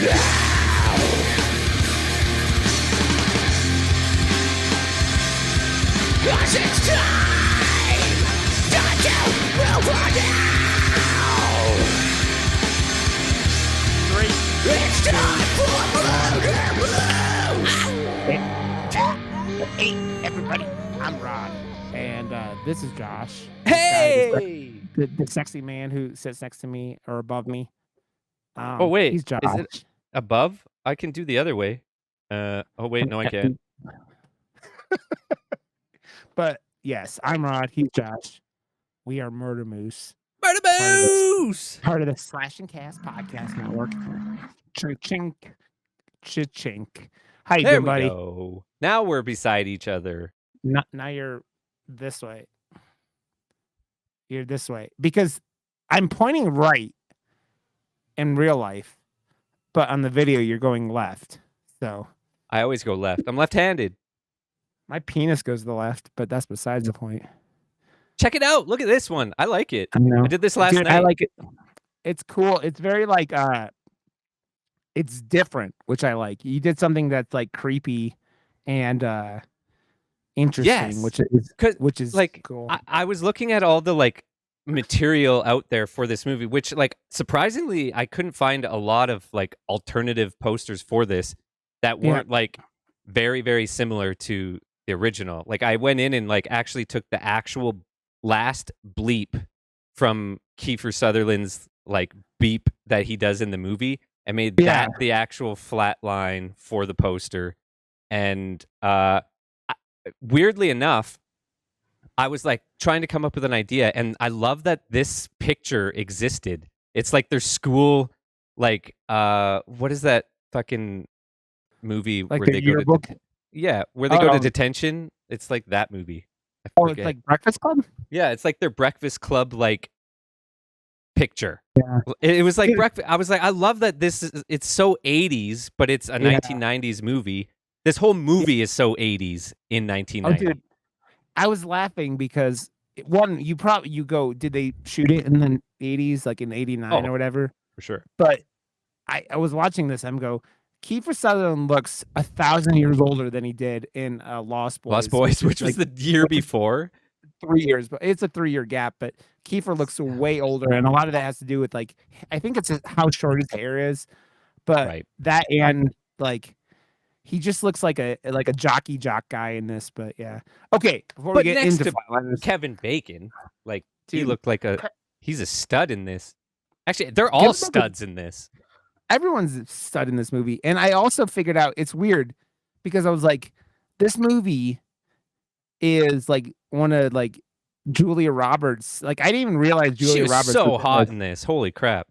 Cause it's time to move on now. It's time for Hey, everybody, I'm Rod, and this is Josh. Hey! The sexy man who sits next to me or above me. Oh, wait. He's Josh. Is it above? I can do the other way. Oh, wait. No, I can't. But yes, I'm Rod. He's Josh. We are Murder Moose. Murder Moose! Part of the Slash and Cast podcast network. Chink. Chink. How you doing, buddy? Go. Now we're beside each other. Now you're this way. You're this way. Because I'm pointing right in real life, but on the video you're going left. So I always go left. I'm left-handed. my penis goes to the left, but that's besides the point. Check it out. Look at this one. I like it. I know. I did this last Dude, night. I like it. It's cool. It's very like it's different, which I like. You did something that's like creepy and interesting, Yes. which is like cool. I was looking at all the like material out there for this movie, which like surprisingly I couldn't find a lot of like alternative posters for this that weren't like very, very similar to the original. Like I went in and like actually took the actual last bleep from Kiefer Sutherland's like beep that he does in the movie and made that the actual flat line for the poster. And weirdly enough, I was like trying to come up with an idea, and I love that this picture existed. It's like their school, like what is that fucking movie like where the they go yearbook? where they go to detention? It's like that movie. It's like Breakfast Club? Yeah, it's like their Breakfast Club like picture. Yeah. It was like breakfast. I was like, I love that it's so 80s, but it's a 1990s movie. This whole movie is so 80s in 1990. Oh, dude, I was laughing because one, you go, did they shoot it in the 80s, like in 89 or whatever? For sure. But I was watching this. I'm go, Kiefer Sutherland looks 1,000 years older than he did in Lost Boys. Lost Boys, which was the year before. 3 years, but it's a 3-year gap. But Kiefer looks way older, and a lot of that has to do with like I think it's how short his hair is. But that and like he just looks like a jock guy in this. But yeah, okay. Before we get into Flatliners, Kevin Bacon, like dude, he looked like he's a stud in this. Actually, they're all studs in this. Everyone's a stud in this movie, and I also figured out it's weird because I was like, this movie is like one of like Julia Roberts. Like I didn't even realize Julia Roberts was so hot in this. Holy crap!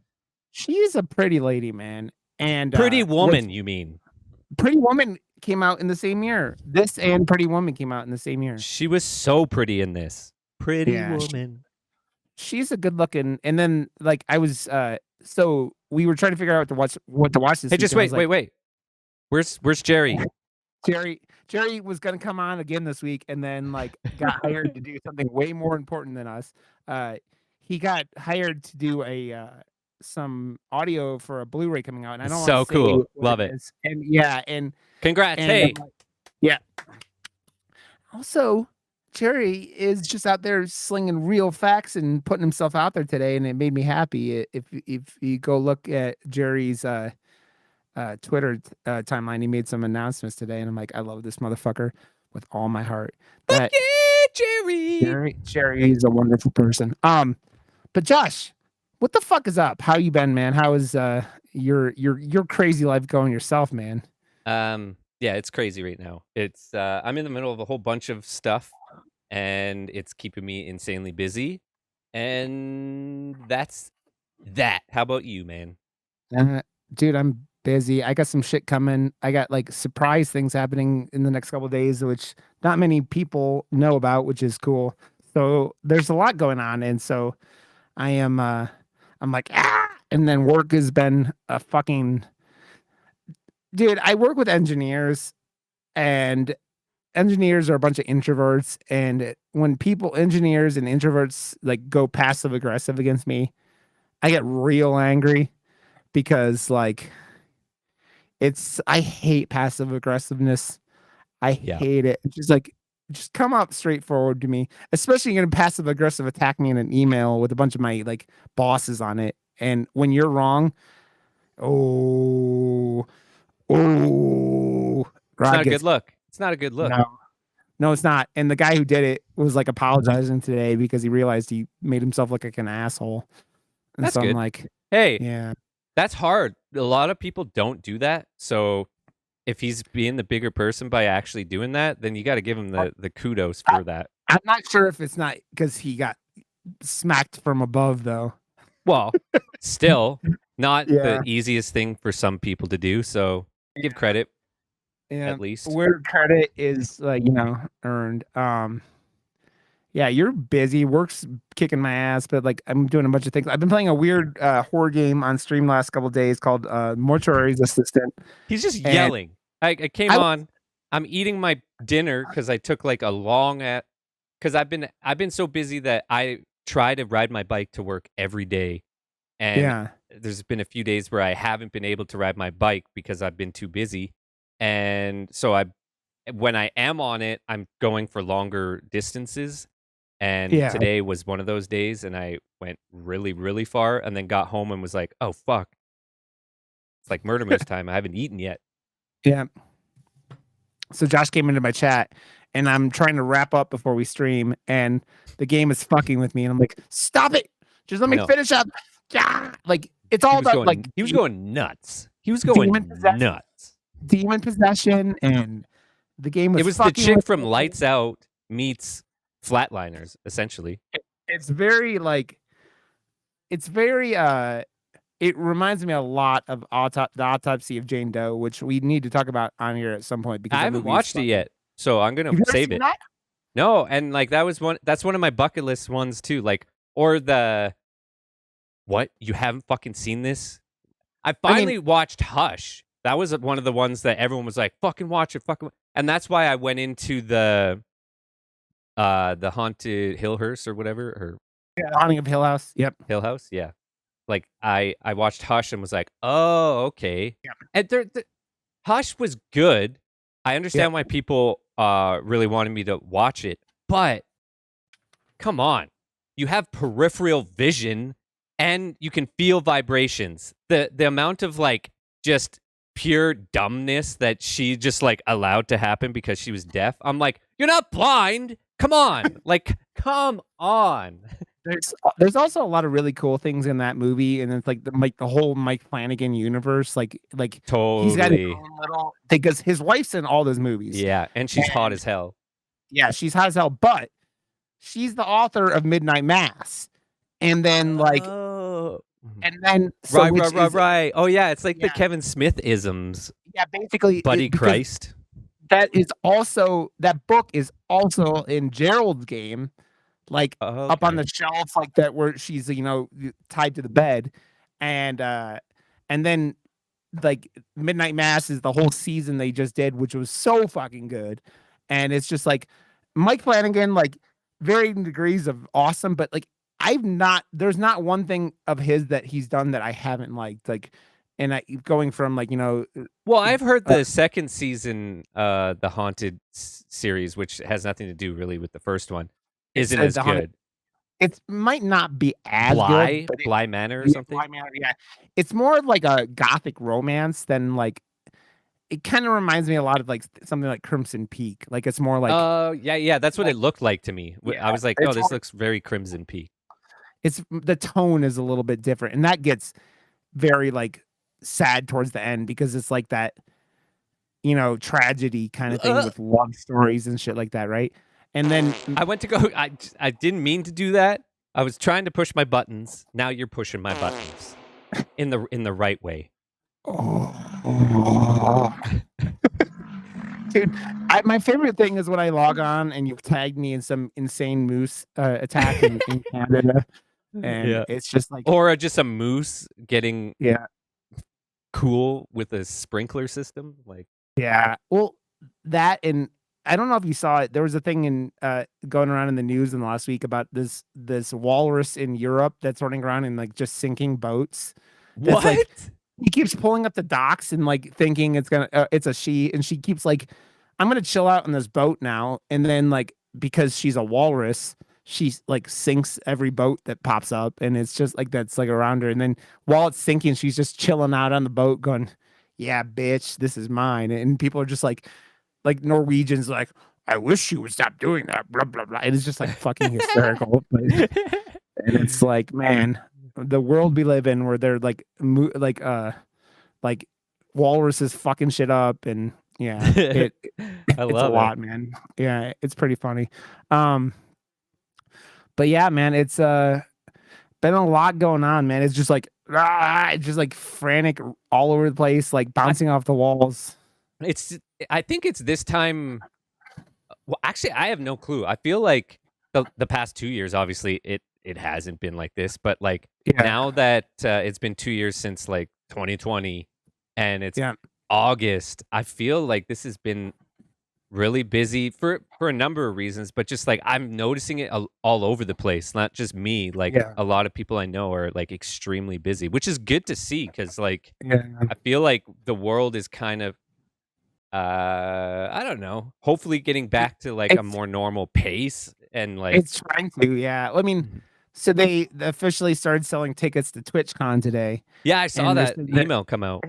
She's a pretty lady, man. And Pretty Woman, you mean? Pretty Woman came out in the same year. This and Pretty Woman came out in the same year. She was so pretty in this. Pretty Woman. She's a good looking. And then like I was so we were trying to figure out what to watch this. Hey, just wait. Where's Jerry? Jerry was gonna come on again this week, and then like got hired to do something way more important than us. He got hired to do some audio for a Blu-ray coming out, and I don't so cool. Love it. And congrats. Hey, Also, Jerry is just out there slinging real facts and putting himself out there today, and it made me happy. If you go look at Jerry's Twitter timeline, he made some announcements today, and I'm like, I love this motherfucker with all my heart. But yeah, Jerry is a wonderful person. But Josh, what the fuck is up? How you been, man? How is your crazy life going yourself, man? Yeah, it's crazy right now. It's I'm in the middle of a whole bunch of stuff, and it's keeping me insanely busy. And that's that. How about you, man? Dude, I'm busy. I got some shit coming. I got like surprise things happening in the next couple of days, which not many people know about, which is cool. So there's a lot going on, and so I am I'm like and then work has been a fucking dude. I work with engineers, and engineers are a bunch of introverts, and when engineers and introverts like go passive aggressive against me, I get real angry because like I hate passive aggressiveness. I Yeah. hate it. It's just come up straightforward to me, especially you're gonna passive aggressive attack me in an email with a bunch of my like bosses on it. And when you're wrong, oh, oh, It's not Rod a good gets look. It's not a good look. no, no, it's not. And the guy who did it was like apologizing today because he realized he made himself look like an asshole. And That's so I'm good. like, Hey, yeah, that's hard. A lot of people don't do that. So if he's being the bigger person by actually doing that, then you got to give him the kudos for that. I'm not sure if it's not because he got smacked from above though. Well, still not Yeah. the easiest thing for some people to do. So give credit Yeah, at least. where credit is like earned. Yeah, you're busy. Work's kicking my ass, but like I'm doing a bunch of things. I've been playing a weird horror game on stream last couple of days called Mortuary's Assistant. He's just And yelling. I came I- on. I'm eating my dinner because I took like a long because I've been so busy that I try to ride my bike to work every day, and Yeah, there's been a few days where I haven't been able to ride my bike because I've been too busy, and so when I am on it, I'm going for longer distances. And yeah, today was one of those days, and I went really, really far, and then got home and was like, "Oh fuck, it's like murder moose time. I haven't eaten yet." yeah. So Josh came into my chat, and I'm trying to wrap up before we stream, and the game is fucking with me, and I'm like, "Stop it! Just let me No. finish up." Yeah, like it's all about like He was going nuts. He was going nuts. demon possession, and the game was. It was the fucking chick with from me. Lights Out meets Flatliners, essentially. It's very like, it's very it reminds me a lot of the Autopsy of Jane Doe, which we need to talk about on here at some point because I that haven't movie is watched it fucking- yet, so I'm gonna You've never save seen it. that? No, and like that's one of my bucket list ones too. Like, or the what? You haven't fucking seen this? I finally watched Hush. That was one of the ones that everyone was like, "Fucking watch it, fucking," and that's why I went into the haunted Hill House or whatever, or Yeah, Haunting of Hill House. Yep. Hill House. Yeah, like I watched Hush and was like, "Oh, okay." Yeah. And Hush was good. I understand why people really wanted me to watch it, but come on, you have peripheral vision and you can feel vibrations. The amount of like just pure dumbness that she just like allowed to happen because she was deaf. I'm like, you're not blind. Come on, like, come on. There's also a lot of really cool things in that movie, and it's like the whole Mike Flanagan universe, like Totally. he's got his own little because his wife's in all those movies. Yeah, and she's hot as hell. Yeah, she's hot as hell, but she's the author of Midnight Mass, and then like, Oh. and then so Right. Oh yeah, it's like the Yeah. Kevin Smith isms. yeah, basically, Buddy because Christ. that book is also in Gerald's game, like up on the shelf, like that where she's tied to the bed, and then like Midnight Mass is the whole season they just did, which was so fucking good, and it's just like Mike Flanagan, like varying degrees of awesome, but like there's not one thing of his that he's done that I haven't liked, like, and I going from like Well, I've heard the second season, the Haunted series, which has nothing to do really with the first one, isn't as the Haunted- good. it might not be as Bly, good, but Bly Manor or yeah, something. Bly Manor, yeah. It's more like a gothic romance than like, it kind of reminds me a lot of like something like Crimson Peak. Like it's more like Yeah, that's what it looked like to me. Yeah, I was like, it's oh, this more- looks very Crimson Peak. it's the tone is a little bit different, and that gets very like sad towards the end because it's like that tragedy kind of thing with love stories and shit like that, right? And then I went to go. I didn't mean to do that. I was trying to push my buttons. Now you're pushing my buttons in the right way. Dude, my favorite thing is when I log on and you've tagged me in some insane moose attack in Canada, and it's just like, or just a moose getting yeah, cool with a sprinkler system, like. Yeah. Well, that, and I don't know if you saw it. There was a thing in going around in the news in the last week about this walrus in Europe that's running around and like just sinking boats. That's What? like, he keeps pulling up the docks and like thinking it's a she, and she keeps like, I'm gonna chill out on this boat now, and then like because she's a walrus, she like sinks every boat that pops up, and it's just like that's like around her, and then while it's sinking, she's just chilling out on the boat, going, "Yeah, bitch, this is mine," and people are just like Norwegians, like, "I wish you would stop doing that," blah blah blah, and it's just like fucking hysterical. And it's like, man, the world we live in, where they're like, like walruses fucking shit up, and yeah, I it's a love lot, it. man. Yeah, it's pretty funny. But yeah, man, it's been a lot going on, man. It's just like it's just like frantic all over the place, like I, bouncing off the walls. it's I think it's this time. Well, actually, I have no clue. I feel like the past 2 years, obviously, it hasn't been like this, but like Yeah, now that it's been 2 years since like 2020, and it's yeah, August, I feel like this has been really busy for a number of reasons, but just like I'm noticing it all over the place, not just me. Like yeah, a lot of people I know are like extremely busy, which is good to see because like yeah. I feel like the world is kind of I don't know, hopefully getting back to like a It's more normal pace and like it's trying to, yeah. I mean, Mhm. so they officially started selling tickets to TwitchCon today, Yeah, I saw and that email come out.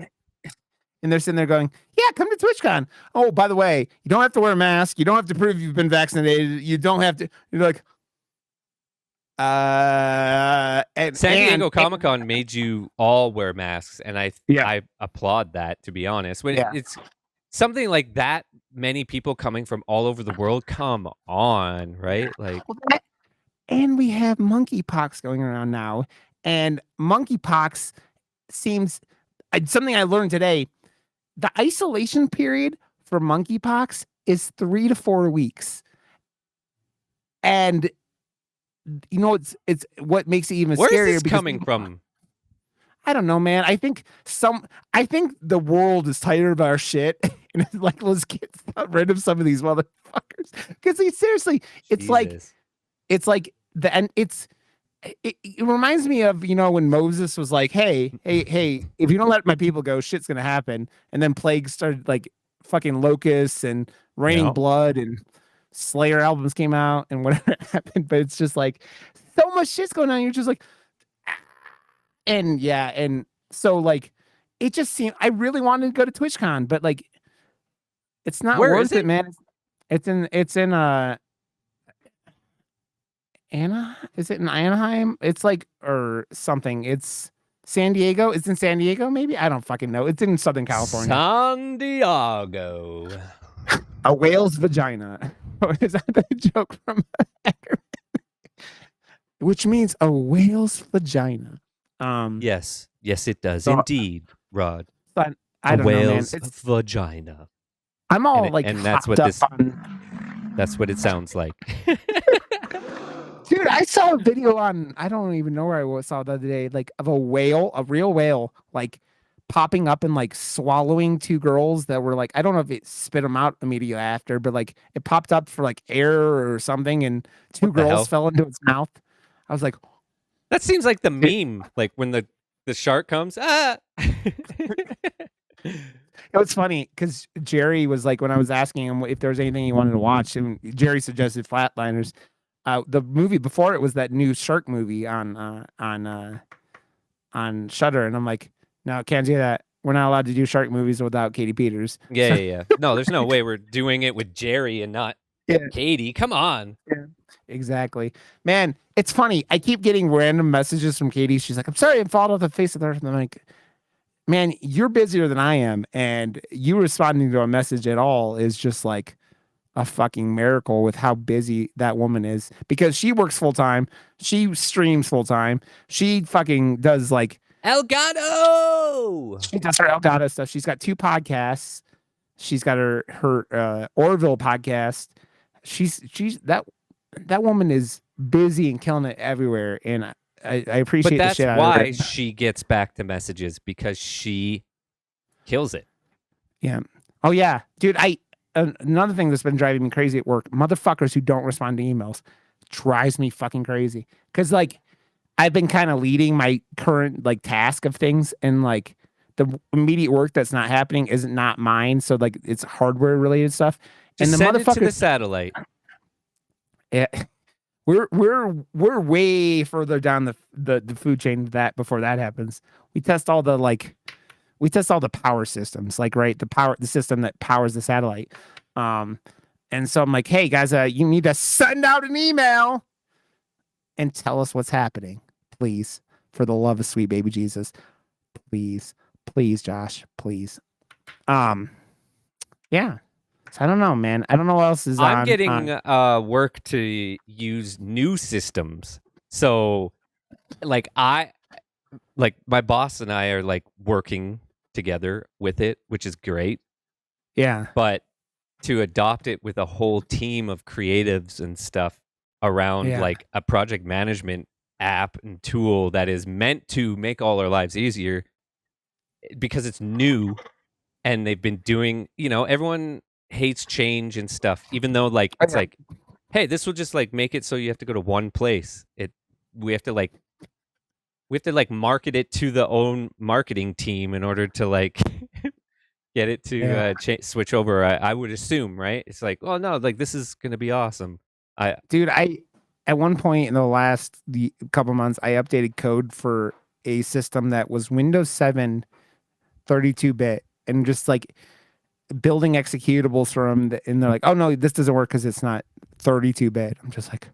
they're sitting there going, "Yeah, come to TwitchCon. Oh, by the way, you don't have to wear a mask. You don't have to prove you've been vaccinated. You don't have to." You're like, San Diego Comic-Con made you all wear masks, and yeah, I applaud that, to be honest. When yeah. it's something like that, many people coming from all over the world, come on, right? Like, Well, and we have monkeypox going around now, and monkeypox seems something I learned today. The isolation period for monkeypox is 3 to 4 weeks, and you know it's what makes it even where is scarier this because coming from? I don't know, man. I think the world is tired of our shit, and it's like, let's get rid of some of these motherfuckers. Because seriously, it's like Jesus. it's like the and it reminds me of, when Moses was like, hey, if you don't let my people go, shit's gonna happen. And then plagues started, like fucking locusts and raining Yeah. blood, and Slayer albums came out and whatever happened. But it's just like so much shit's going on. You're just like, and yeah, and so like it just seemed I really wanted to go to TwitchCon, but like it's not Where is worth it, it? man. It's in Anna, is it in Anaheim? It's like or something. It's San Diego. It's in San Diego, maybe. I don't fucking know. It's in Southern California. San Diego. A whale's vagina. Is that the joke from? Which means a whale's vagina. Yes, it does So, indeed, Rod. but I A don't know, man. whale's vagina. I'm all And like that's what hopped up that's what it sounds like. Dude, I saw a video on, I don't even know where I saw it the other day, like of a whale, a real whale, like popping up and like swallowing two girls that were like, I don't know if it spit them out immediately after, but like it popped up for like air or something, and two What the girls hell? fell into its mouth. I was like, That seems like the meme, like when the shark comes. Ah. it was funny because Jerry was like, when I was asking him if there was anything he wanted to watch, and Jerry suggested Flatliners. The movie before it was that new shark movie on Shudder, and I'm like, no, can't do that. We're not allowed to do shark movies without Katie Peters. Yeah. No, there's no way we're doing it with Jerry and not Yeah. Katie. Come on. Yeah, exactly. Man, it's funny. I keep getting random messages from Katie. She's like, I'm sorry, I'm falling off the face of the earth. And I'm like, man, you're busier than I am, and you responding to a message at all is just like a fucking miracle with how busy that woman is, because she works full time, she streams full time, she fucking does like Elgato. she does her Elgato stuff. She's got 2 podcasts. She's got her Orville podcast. She's that woman is busy and killing it everywhere, and I appreciate But the that's shit out of why her. she gets back to messages, because she kills it. Yeah. Oh yeah, dude. Another thing that's been driving me crazy at work: motherfuckers who don't respond to emails drives me fucking crazy. Because like I've been kind of leading my current like task of things, and like the immediate work that's not happening is not mine. So like it's hardware related stuff. Just And the send it to the motherfuckers, satellite. yeah, we're way further down the food chain that before that happens. We test all the power systems, like right, the system that powers the satellite. And so I'm like, hey guys, you need to send out an email and tell us what's happening, please, for the love of sweet baby Jesus, please, please, Josh, please. Yeah. So I don't know, man. I don't know what else is I'm on. getting work to use new systems. So like my boss and I are like working together with it, which is great. Yeah. But to adopt it with a whole team of creatives and stuff around like a project management app and tool that is meant to make all our lives easier because it's new and they've been doing, everyone hates change and stuff, even though like it's like, hey, this will just like make it so you have to go to one place. We have to like market it to the own marketing team in order to like get it to switch over. I would assume, right? It's like, oh no, like this is gonna be awesome. Dude, at one point in the last couple months, I updated code for a system that was Windows 7 32-bit and just like building executables from them, and they're like, oh no, this doesn't work because it's not 32-bit. I'm just like,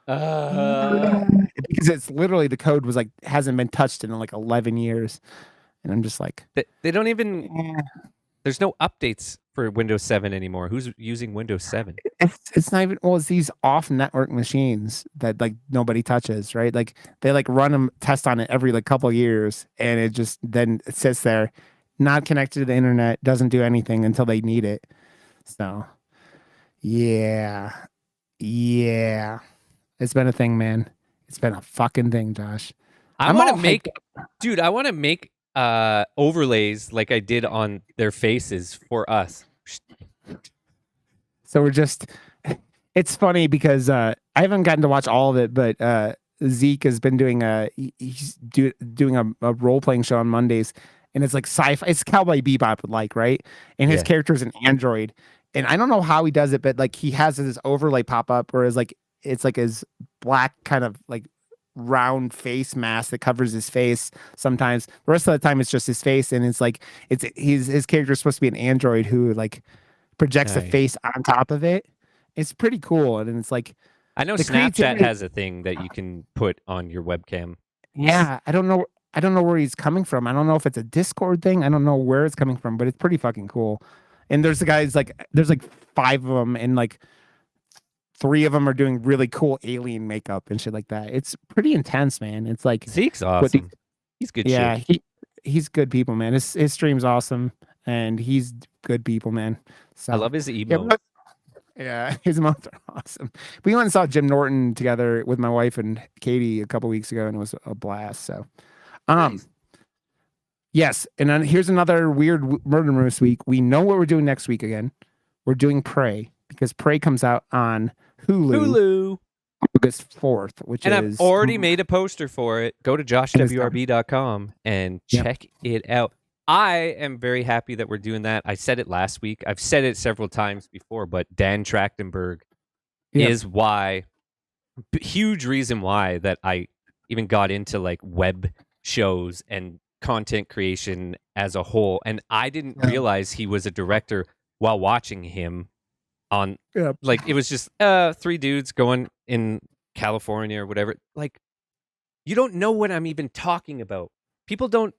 because it's literally the code was like hasn't been touched in like 11 years, and I'm just like, they don't even. There's no updates for Windows 7 anymore. Who's using Windows 7? It's not even. Well, it's these off network machines that like nobody touches, right? Like they like run them test on it every like couple of years, and it just then it sits there, not connected to the internet, doesn't do anything until they need it. So, yeah, it's been a thing, man. It's been a fucking thing, Josh. I want to make, dude. I want to make overlays like I did on their faces for us. So we're just. It's funny because I haven't gotten to watch all of it, but Zeke has been doing doing a role playing show on Mondays, and it's like sci-fi. It's Cowboy Bebop, like right, and his character's an android, and I don't know how he does it, but like he has this overlay pop up, whereas like it's like his black kind of like round face mask that covers his face. Sometimes the rest of the time it's just his face, and it's like his character is supposed to be an android who like projects a face on top of it. It's pretty cool, and it's like I know Snapchat has a thing that you can put on your webcam. Yeah, I don't know where he's coming from. I don't know if it's a Discord thing. I don't know where it's coming from, but it's pretty fucking cool. And there's the guys like there's like 5 of them, and like 3 of them are doing really cool alien makeup and shit like that. It's pretty intense, man. It's like Zeke's awesome. He's good. Yeah, shit. He's good people, man. His stream's awesome, and he's good people, man. So I love his emotes. Yeah, his emotes are awesome. We went and saw Jim Norton together with my wife and Katie a couple weeks ago, and it was a blast. So, Nice. yes, and then here's another weird murder moose week. We know what we're doing next week again. We're doing Prey because Prey comes out on Hulu. August 4th, which and is... I've already made a poster for it. Go to joshwrb.com and check it out. I am very happy that we're doing that. I said it last week. I've said it several times before, but Dan Trachtenberg is huge reason why that I even got into like web shows and content creation as a whole. And I didn't realize he was a director while watching him on like it was just 3 dudes going in California or whatever. Like you don't know what I'm even talking about. People don't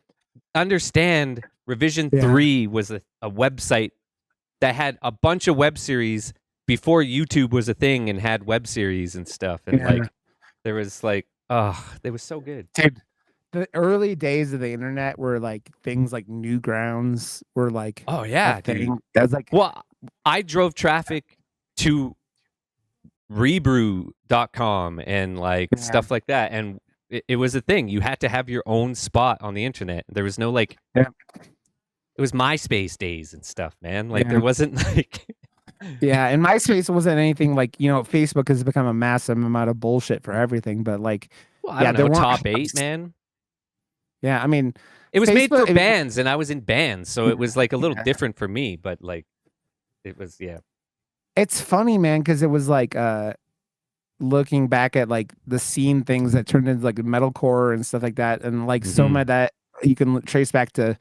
understand Revision 3 was a website that had a bunch of web series before YouTube was a thing and had web series and stuff. And like there was like they was so good. Dude, the early days of the internet were like things like Newgrounds were like dude. That was like I drove traffic to rebrew.com and like stuff like that, and it was a thing. You had to have your own spot on the internet. There was no like it was MySpace days and stuff, man. Like there wasn't like and MySpace wasn't anything like, Facebook has become a massive amount of bullshit for everything, but like I don't know, top 8, man. Yeah, I mean, It was made for Facebook. bands, and I was in bands, so it was like a little Yeah. different for me. But like, it was It's funny, man, because it was like looking back at like the scene things that turned into like metalcore and stuff like that, and like so Mhm. much that you can trace back to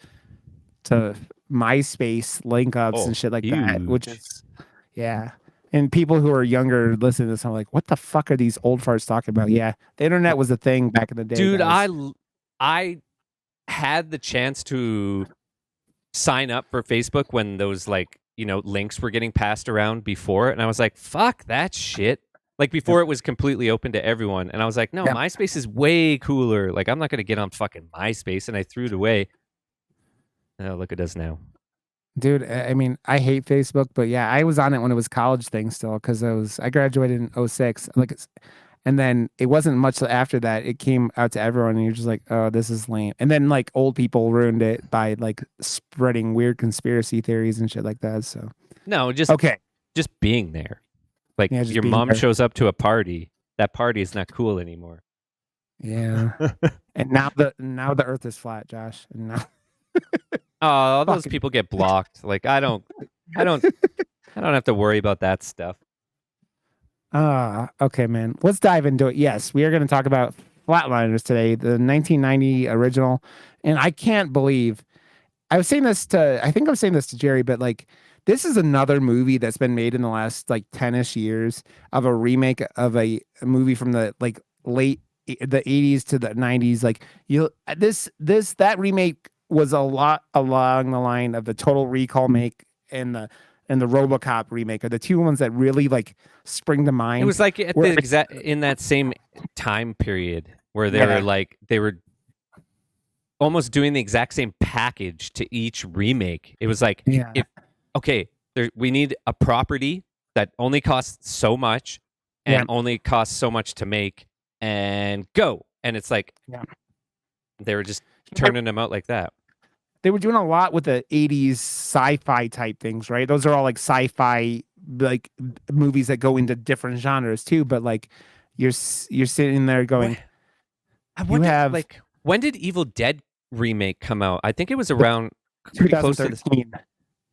MySpace link ups and shit like that, which huge. is yeah. And people who are younger listen to this, I'm like, what the fuck are these old farts talking about? Yeah, the internet was a thing back in the day, Dude, guys. I had the chance to sign up for Facebook when those like, links were getting passed around before, and I was like, fuck that shit. Like before it was completely open to everyone, and I was like, no, Yeah. MySpace is way cooler. Like I'm not gonna get on fucking MySpace, and I threw it away. Oh, look at us now. Dude, I mean, I hate Facebook, but yeah, I was on it when it was college thing still because I graduated in '06. Like, and then it wasn't much after that. It came out to everyone, and you're just like, oh, this is lame. And then like old people ruined it by like spreading weird conspiracy theories and shit like that. So No, okay, just being there. Like yeah, just your being mom there. shows up to a party. That party is not cool anymore. Yeah, and now the Earth is flat, Josh. And now, Oh, those Fucking- people get blocked. Like I don't have to worry about that stuff. okay, man. Let's dive into it. Yes, we are going to talk about Flatliners today, the 1990 original, and I can't believe I think I'm saying this to Jerry, but like this is another movie that's been made in the last like 10ish years of a remake of a movie from the like the 80s to the 90s. Like that remake was a lot along the line of the Total Recall make and the RoboCop remake are the two ones that really like spring to mind. It was like at Where- the exact in that same time period where they were almost doing the exact same package to each remake. It was like, Yeah. we need a property that only costs so much and only costs so much to make, and go. And it's like, they were just turning them out like that. They were doing a lot with the 80s sci-fi type things, right? Those are all like sci-fi like movies that go into different genres too, but like you're sitting there going, I wonder, have- like, when did Evil Dead remake come out? I think it was around pretty close to this. 2013.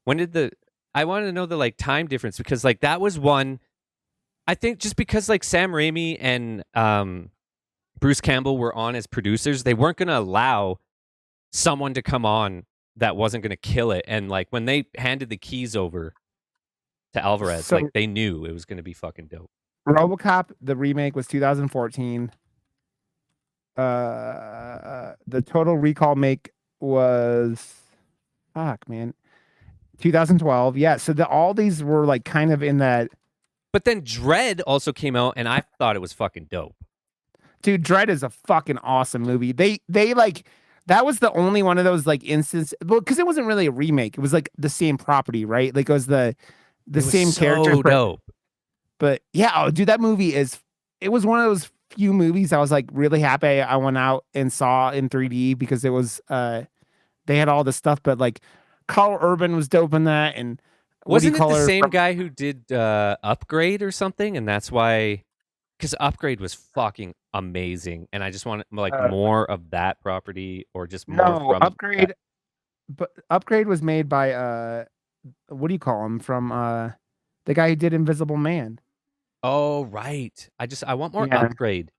When did I wanted to know the like time difference, because like that was one, I think, just because like Sam Raimi and Bruce Campbell were on as producers, they weren't going to allow someone to come on that wasn't going to kill it. And like when they handed the keys over to Alvarez, like they knew it was going to be fucking dope. RoboCop, the remake was 2014. The Total Recall make was fuck, man. 2012. Yeah, so all these were like kind of in that. But then Dread also came out, and I thought it was fucking dope. Dude, Dread is a fucking awesome movie. They like that was the only one of those like instances, well, because it wasn't really a remake. It was like the same property, right? Like it was the same character. So dope. But yeah, oh, dude, that movie it was one of those few movies I was like really happy I went out and saw in 3D because it was they had all the stuff, but like Carl Urban was dope in that, and wasn't it the same guy who did Upgrade or something? And that's why, because Upgrade was fucking amazing, and I just want like more of that property, or just more from Upgrade. But Upgrade was made by what do you call him, from the guy who did Invisible Man. Oh right, I want more Yeah. Upgrade.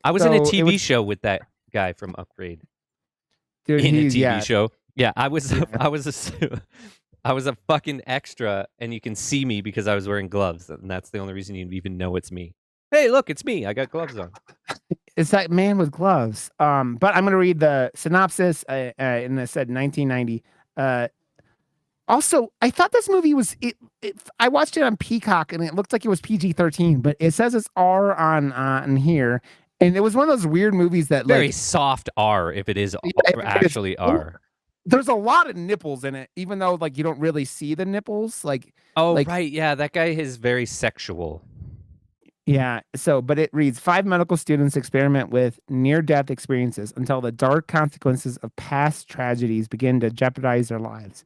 I was in a TV show with that guy from Upgrade. Dude, In a TV show. Yeah, I was I was a fucking extra, and you can see me because I was wearing gloves, and that's the only reason you even know it's me. Hey, look, it's me. I got gloves on. It's that man with gloves. But I'm gonna read the synopsis, and it said 1990. Also, I thought this movie was I watched it on Peacock, and it looked like it was PG-13, but it says it's R on here, and it was one of those weird movies that Very like soft R, if it is actually R. There's a lot of nipples in it, even though like you don't really see the nipples. Like, right, yeah, that guy is very sexual. Yeah. So, but it reads 5 medical students experiment with near-death experiences until the dark consequences of past tragedies begin to jeopardize their lives.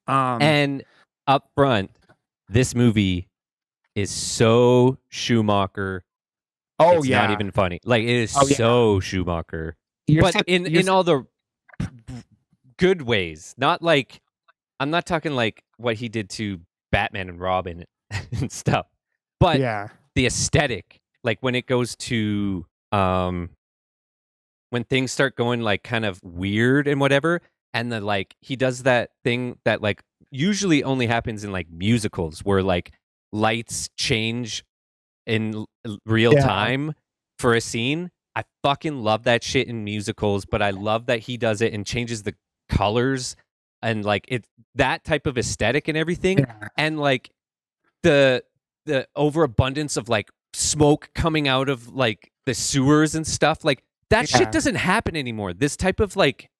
And up front, this movie is so Schumacher. Oh, it's yeah. not even funny. Like, it is so Schumacher. But in all the good ways. Not like I'm not talking like what he did to Batman and Robin and stuff, but Yeah. the aesthetic, like when it goes to when things start going like kind of weird and whatever, and then like he does that thing that like usually only happens in like musicals where like lights change in real Yeah. time for a scene. I fucking love that shit in musicals, but I love that he does it and changes the colors and like it that type of aesthetic and everything. Yeah. And like the overabundance of like smoke coming out of like the sewers and stuff. Like that shit Yeah. doesn't happen anymore. This type of like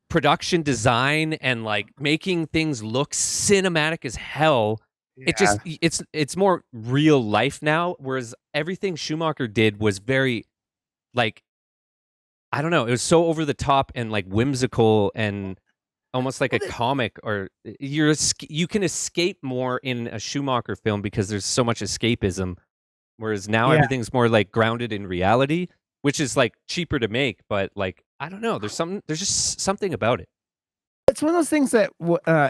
production design and like making things look cinematic as hell. It just it's more real life now, whereas everything Schumacher did was very like I don't know, it was so over the top and like whimsical and almost like a comic, or you can escape more in a Schumacher film because there's so much escapism, whereas now Yeah. everything's more like grounded in reality, which is like cheaper to make, but like I don't know, there's just something about it. It's one of those things that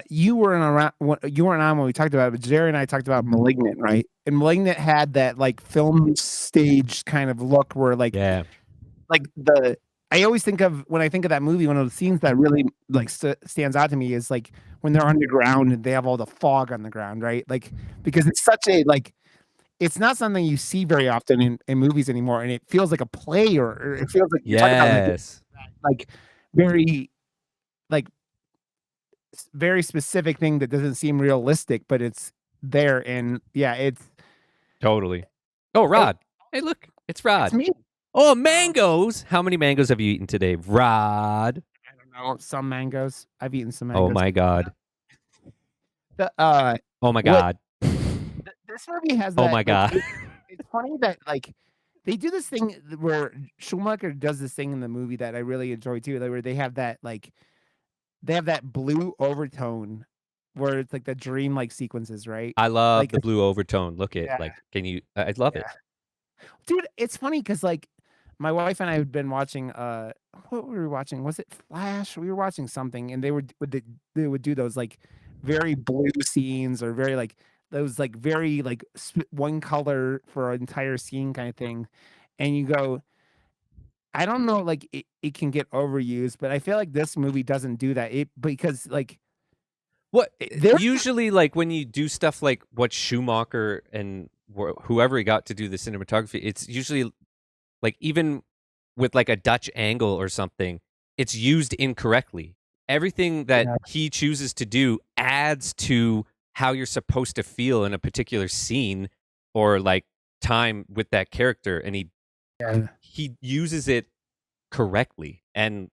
you weren't around. You weren't on when we talked about it, but Jerry and I talked about *Malignant*, right? And *Malignant* had that like film stage kind of look, where Yeah. like the I always think of when I think of that movie. One of the scenes that really like stands out to me is like when they're underground and they have all the fog on the ground, right? Like because it's such a like it's not something you see very often in movies anymore, and it feels like a play, or it feels like you're talking about Yes. like very like very specific thing that doesn't seem realistic, but it's there. And yeah, it's Totally. Oh, Rod. Hey, look, it's Rod. me. Oh, mangoes. How many mangoes have you eaten today, Rod? I don't know. Some mangoes. I've eaten some mangoes. Oh my god. The, Oh my what- god. this movie has Oh that, my like, god. it's funny that like they do this thing where Schumacher does this thing in the movie that I really enjoy too, where they have that like they have that blue overtone where it's like the dream-like sequences, right? I love Like the blue overtone. Look at Yeah. like can you I love it. dude, it's funny because like my wife and I had been watching what were we watching? Was it Flash? We were watching something, and they would do those like very blue scenes, or very like those like very like one color for an entire scene kind of thing. And you go, I don't know, like it can get overused, but I feel like this movie doesn't do that. It because like What there's usually like when you do stuff like what Schumacher and whoever he got to do the cinematography, it's usually like even with like a Dutch angle or something, it's used incorrectly. Everything that Yeah. he chooses to do adds to how you're supposed to feel in a particular scene or like time with that character, and he uses it correctly and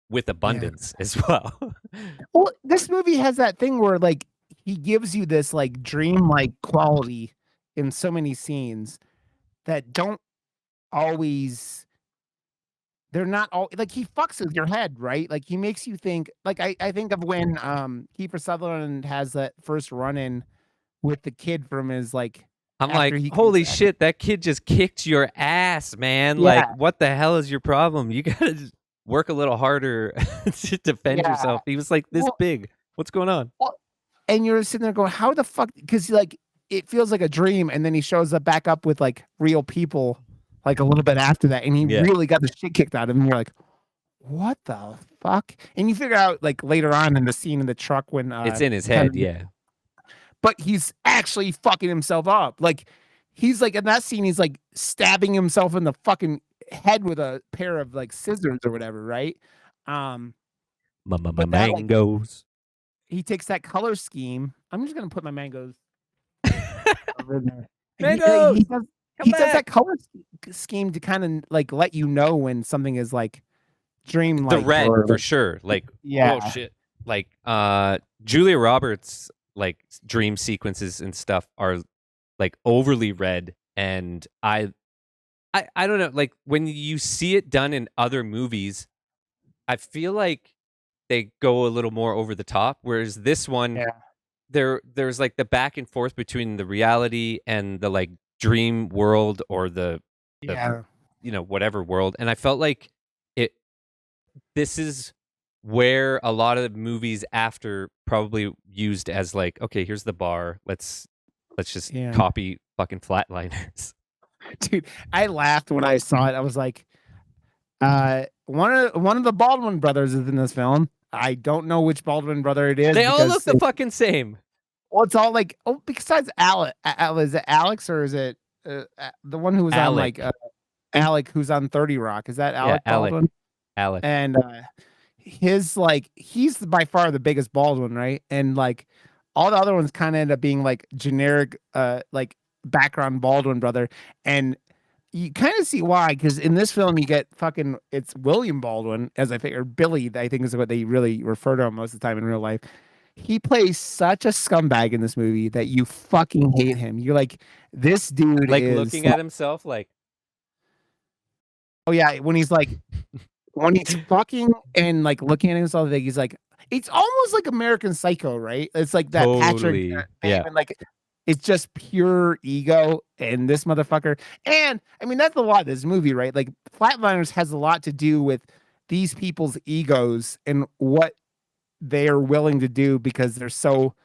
with abundance as well. Well, this movie has that thing where like he gives you this like dream-like quality in so many scenes that don't always they're not all like he fucks with your head, right? Like he makes you think like I think of when Kiefer Sutherland has that first run-in with the kid from his like I'm after like, he holy comes back. shit, that kid just kicked your ass, man. Yeah. Like, what the hell is your problem? You gotta just work a little harder to defend Yeah. yourself. He was like this Well- big. What's going on? And you're sitting there going, how the fuck? Because like it feels like a dream, and then he shows up back up with like real people, like a little bit after that, and he Yeah. really got the shit kicked out of him. You're like, what the fuck? And you figure out like later on in the scene in the truck when It's in his kind head, of- yeah. but he's actually fucking himself up. Like he's like in that scene, he's like stabbing himself in the fucking head with a pair of like scissors or whatever, right? But that, like- Mangoes. He takes that color scheme. I'm just gonna put my mangoes over there. Mangoes! He Come does back! that color scheme to kind of like let you know when something is like dream The like red or, for sure. Like, Yeah. oh shit. Like, Julia Roberts like dream sequences and stuff are like overly red, and I don't know. Like when you see it done in other movies, I feel like they go a little more over the top. Whereas this one, Yeah. there's like the back and forth between the reality and the like dream world or the Yeah. whatever world, and I felt like it this is where a lot of the movies after probably used as like, okay, here's the bar. Let's just copy fucking Flatliners. Dude, I laughed when I saw it. I was like, one of the Baldwin brothers is in this film. I don't know which Baldwin brother it is. They all look the fucking same. Well, it's all like, besides Alex, is it Alex or is it the one who was Alec. on like Alec, who's on 30 Rock? Is that Alec Yeah, Alec. Baldwin? Alec. And his like, he's by far the biggest Baldwin, right? And like all the other ones kind of end up being like generic, like background Baldwin brother. And you kind of see why, because in this film you get fucking, it's William Baldwin, as I think, or Billy, I think is what they really refer to him most of the time in real life. He plays such a scumbag in this movie that you fucking hate him. You're like, this dude like is looking at himself like, oh yeah, when he's fucking and like looking at himself, like he's like, it's almost like American Psycho, right? It's like that totally. Patrick, Yeah. like it's just pure ego and this motherfucker. And I mean, that's a lot of this movie, right? Like Flatliners has a lot to do with these people's egos and what they are willing to do because they're so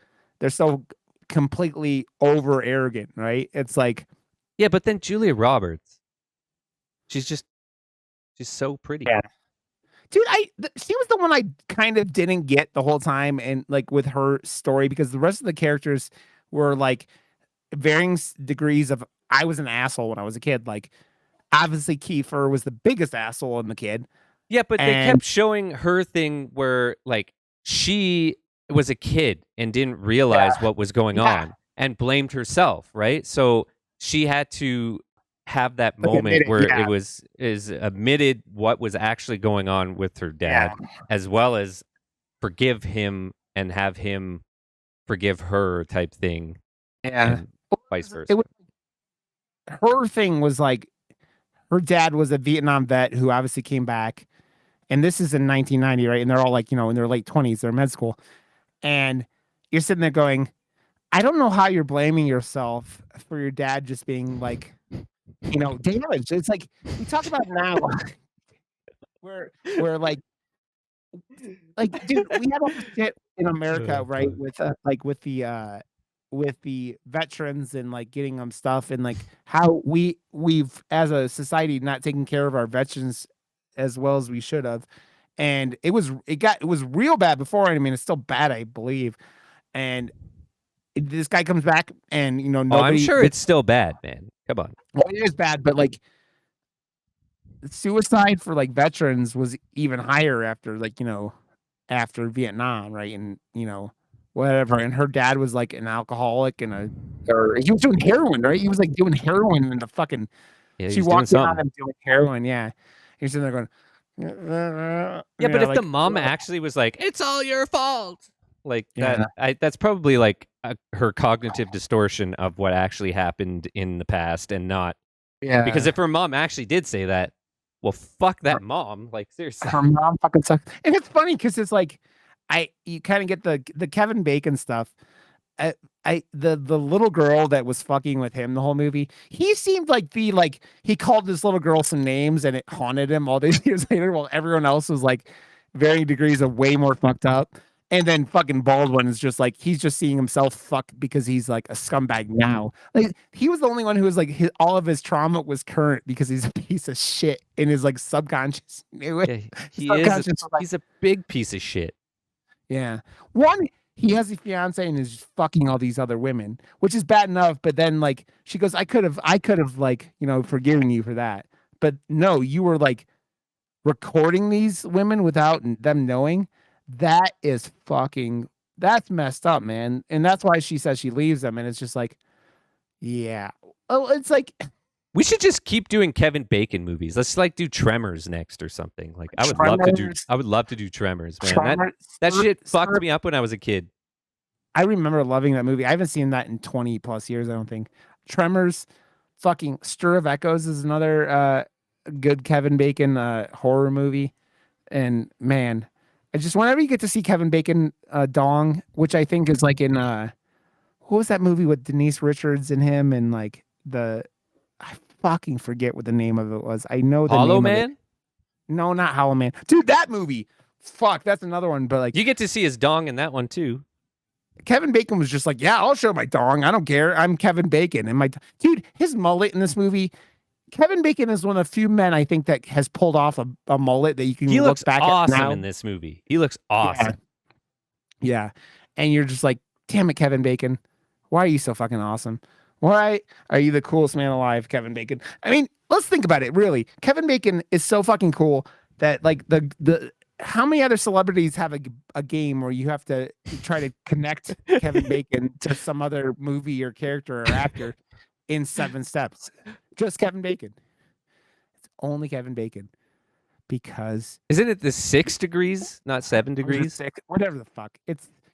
completely over arrogant, right? It's like, yeah, but then Julia Roberts, she's so pretty. Yeah. Dude, she was the one I kind of didn't get the whole time, and like with her story, because the rest of the characters were like varying degrees of, I was an asshole when I was a kid. Like obviously Kiefer was the biggest asshole in the kid. Yeah, but they kept showing her thing where like she was a kid and didn't realize what was going on and blamed herself, right? So she had to have that moment where it was admitted what was actually going on with her dad, as well as forgive him and have him forgive her type thing. Yeah. And vice versa. Her thing was like, her dad was a Vietnam vet who obviously came back. And this is in 1990, right? And they're all like, in their late 20s, they're in med school. And you're sitting there going, I don't know how you're blaming yourself for your dad just being like, damaged. It's like, we talk about now where like, dude, we have all this shit in America, right? With with the veterans and like getting them stuff, and like how we've as a society not taken care of our veterans as well as we should have. And it was real bad before. I mean, it's still bad, I believe. And this guy comes back and nobody, I'm sure it's still bad, man. Come on. Well, it is bad, but like suicide for like veterans was even higher after after Vietnam, right? And whatever. And her dad was like an alcoholic or he was doing heroin, right? He was like doing heroin in the fucking. Yeah, she walked in on him doing heroin. Yeah, he's sitting there going. Yeah, but if the mom actually was like, "It's all your fault," like that, that's probably like her cognitive distortion of what actually happened in the past, and not. Yeah. Because if her mom actually did say that, well, fuck that mom. Like seriously, her mom fucking sucks. And it's funny because it's like, you kind of get the Kevin Bacon stuff. The little girl that was fucking with him the whole movie, he seemed like he called this little girl some names and it haunted him all these years later, while everyone else was like varying degrees of way more fucked up. And then fucking Baldwin is just like, he's just seeing himself fuck because he's like a scumbag now. Like he was the only one who was like, all of his trauma was current because he's a piece of shit in his like subconscious. Yeah, he's a big piece of shit. Yeah. One, he has a fiance and is fucking all these other women, which is bad enough. But then like she goes, I could have like, forgiven you for that. But no, you were like recording these women without them knowing. That is that's messed up, man. And that's why she says she leaves them. And it's just like, yeah. Oh, it's like, we should just keep doing Kevin Bacon movies. Let's like do Tremors next or something. Like I would love to do Tremors, man. That shit fucked me up when I was a kid. I remember loving that movie. I haven't seen that in 20 plus years, I don't think. Tremors, fucking Stir of Echoes is another good Kevin Bacon horror movie. And man, I just, whenever you get to see Kevin Bacon dong, which I think is like in what was that movie with Denise Richards and him, and like I fucking forget what the name of it was. I know the Hollow name Man? of it. No, not Hollow Man. Dude, that movie. Fuck, that's another one. But like You get to see his dong in that one too. Kevin Bacon was just like, yeah, I'll show my dong. I don't care. I'm Kevin Bacon. And dude, his mullet in this movie. Kevin Bacon is one of the few men I think that has pulled off a mullet that you can He look looks back awesome at now. in this movie. He looks awesome. Yeah. And you're just like, damn it, Kevin Bacon. Why are you so fucking awesome? Why are you the coolest man alive, Kevin Bacon? I mean, let's think about it, really. Kevin Bacon is so fucking cool that like the how many other celebrities have a game where you have to try to connect Kevin Bacon to some other movie or character or actor in 7 steps? Just Kevin Bacon. It's only Kevin Bacon. Because Isn't it the 6 degrees, not 7 degrees? 6, whatever the fuck.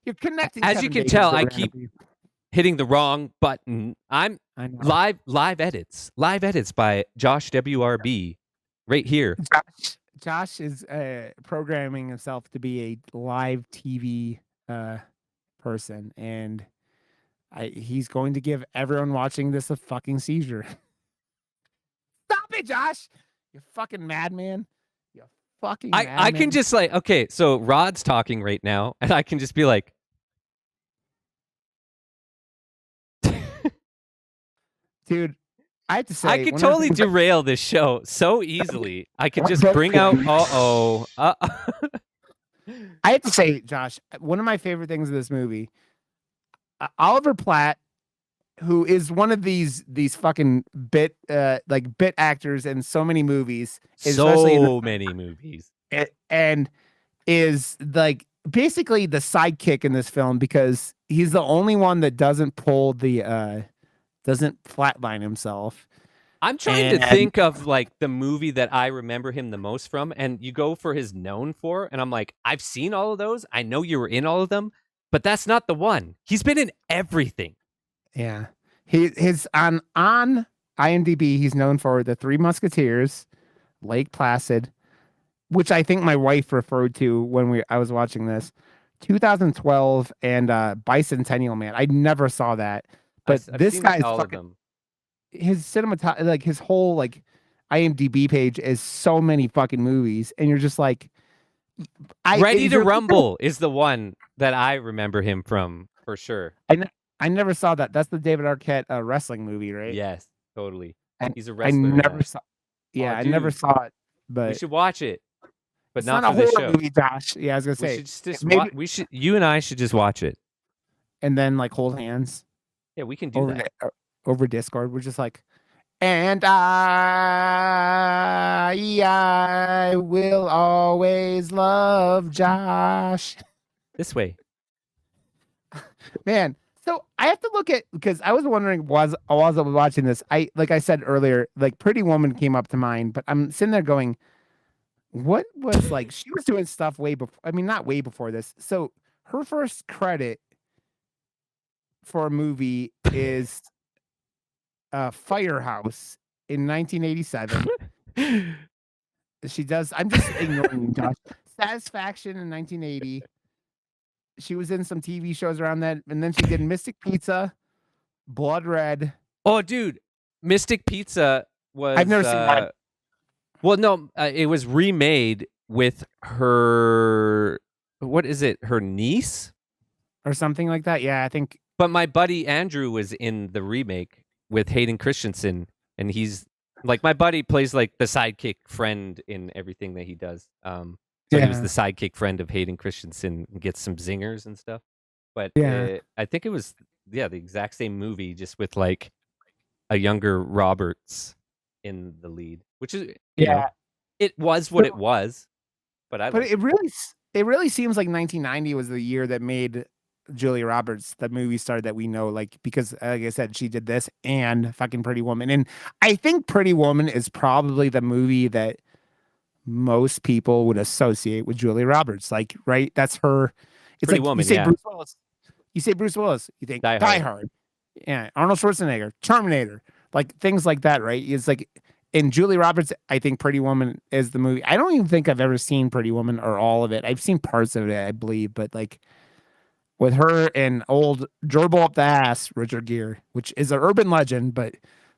You're connecting. As Kevin you can Bacon tell, to I random keep people. hitting the wrong button. I'm I know. live edits by Josh WRB right here. Josh is programming himself to be a live TV person, and he's going to give everyone watching this a fucking seizure. Stop it, Josh! You fucking madman! You fucking. I can just like, okay, so Rod's talking right now, and I can just be like, dude. I have to say, I could totally derail this show so easily. I could just bring out, I have to say, Josh, one of my favorite things of this movie, Oliver Platt, who is one of these fucking bit actors in so many movies, so many movies, and is like basically the sidekick in this film because he's the only one that doesn't pull the doesn't flatline himself. I'm trying to think of like the movie that I remember him the most from, and you go for his known for, and I'm like, I've seen all of those. I know you were in all of them, but that's not the one. He's been in everything. Yeah. His on IMDb, he's known for The Three Musketeers, Lake Placid, which I think my wife referred to when I was watching this, 2012, and Bicentennial Man. I never saw that. But I've this seen guy's all fucking, of them. his like his whole like IMDb page is so many fucking movies, and you're just like, Ready to Rumble is the one that I remember him from for sure. I never saw that. That's the David Arquette wrestling movie, right? Yes, totally. He's a I wrestler. never saw. Yeah, Oh, I never dude. saw it. But We should watch it, but it's not not for a this horror show. movie, Josh. Yeah, I was gonna We say. should just maybe- we should. You and I should just watch it. and then like hold hands Yeah, we can do that. over Discord. We're just like, and I will always love Josh. This way. Man, so I have to look at because I was wondering was I was watching this. Like I said earlier, like Pretty Woman came up to mind, but I'm sitting there going, what was like she was doing stuff way before. I mean, not way before this. So her first credit for a movie is Firehouse in 1987. She does. I'm just ignoring you, Josh. Satisfaction in 1980. She was in some TV shows around that, and then she did Mystic Pizza, Blood Red. Oh, dude, Mystic Pizza was. I've never seen that. Well, no, it was remade with her. What is it? Her niece or something like that. Yeah, I think. But my buddy Andrew was in the remake with Hayden Christensen, and he's like my buddy plays like the sidekick friend in everything that he does. So he was the sidekick friend of Hayden Christensen and gets some zingers and stuff. But I think it was the exact same movie, just with like a younger Roberts in the lead, which is you know, it was what it was. But it really seems like 1990 was the year that made Julia Roberts the movie star that we know, like because like I said, she did this and fucking Pretty Woman, and I think Pretty Woman is probably the movie that most people would associate with Julia Roberts. Like, right? That's her. It's Pretty like Woman, you say yeah. Bruce Willis. You say Bruce Willis. You think Die Hard. Yeah, Arnold Schwarzenegger, Terminator, like things like that, right? It's like in Julia Roberts. I think Pretty Woman is the movie. I don't even think I've ever seen Pretty Woman or all of it. I've seen parts of it, I believe, but like with her and old gerbil up the ass Richard Gere, which is an urban legend, but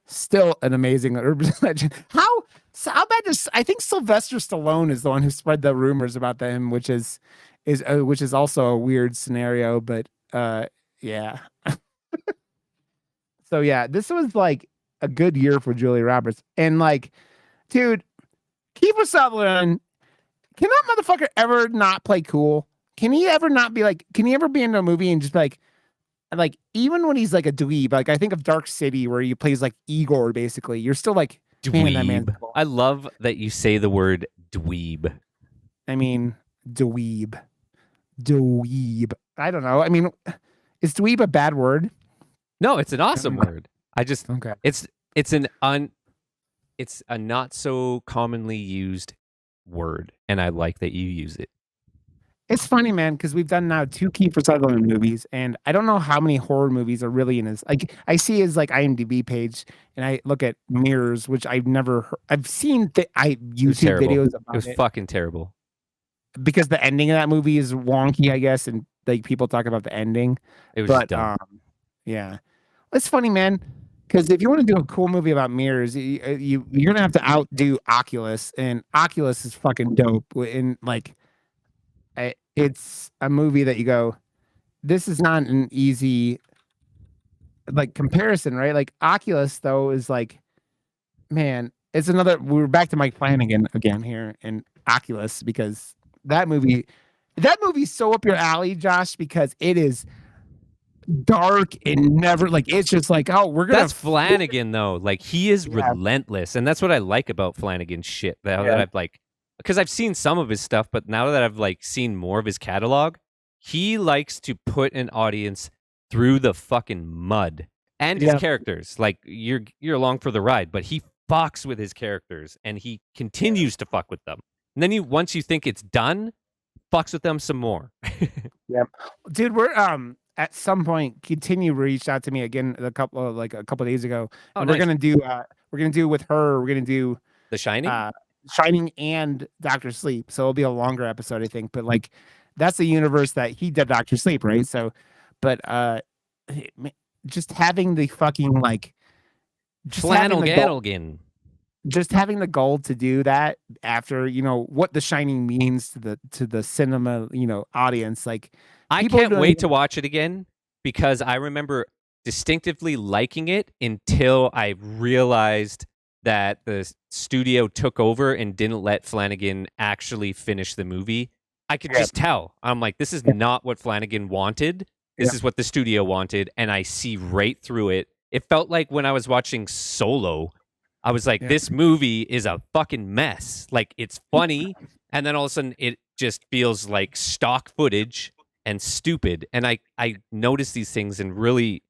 Still an amazing urban legend. How bad does I think Sylvester Stallone is the one who spread the rumors about him, which is also a weird scenario, but yeah. So yeah, this was like a good year for Julia Roberts, and like, dude, Kiefer Sutherland, can that motherfucker ever not play cool? Can he ever not be like? Can he ever be in a movie and just be like even when he's like a dweeb? Like I think of Dark City where he plays like Igor. Basically, you're still like, man, that man's Dweeb. cool. I love that you say the word dweeb. I mean, dweeb, dweeb. I don't know. I mean, is dweeb a bad word? No, it's an awesome word. I just Okay. it's it's a not so commonly used word, and I like that you use it. It's funny, man, because we've done now 2 Kiefer Sutherland movies, and I don't know how many horror movies are really in his. Like, I see his like IMDb page, and I look at Mirrors, which I've never. I've seen YouTube Terrible. videos It about was it fucking terrible. because the ending of that movie is wonky, I guess, and like people talk about the ending. It was just But dumb. yeah, it's funny, man. Because if you want to do a cool movie about mirrors, you're gonna have to outdo Oculus, and Oculus is fucking dope. And like, it's a movie that you go, this is not an easy like comparison, right? Like Oculus though is like, man, it's another. We're back to Mike Flanagan again here in Oculus because that movie's so up your alley, Josh, because it is dark and never like it's just like, oh, we're gonna That's Flanagan though. Like he is Yeah. relentless, and that's what I like about Flanagan shit. That Yeah. I've like, because I've seen some of his stuff, but now that I've like seen more of his catalog, he likes to put an audience through the fucking mud and his Yeah. characters. Like you're along for the ride, but he fucks with his characters, and he continues to fuck with them. And then once you think it's done, fucks with them some more. Dude, we're at some point continue reached out to me again a couple days ago. Oh, And nice. we're gonna do with her, we're gonna do The Shining. Shining and Doctor Sleep. So it'll be a longer episode, I think. But like that's the universe that he did Doctor Sleep, right? So but just having the fucking like just having the goal, Flannelganelgan. just having the goal to do that after, what The Shining means to the cinema, audience. Like I people can't really- wait to watch it again because I remember distinctively liking it until I realized that the studio took over and didn't let Flanagan actually finish the movie. I could just tell. I'm like, this is not what Flanagan wanted. This is what the studio wanted, and I see right through it. It felt like when I was watching Solo, I was like, this movie is a fucking mess. Like, it's funny, and then all of a sudden it just feels like stock footage and stupid. And I notice these things, and really,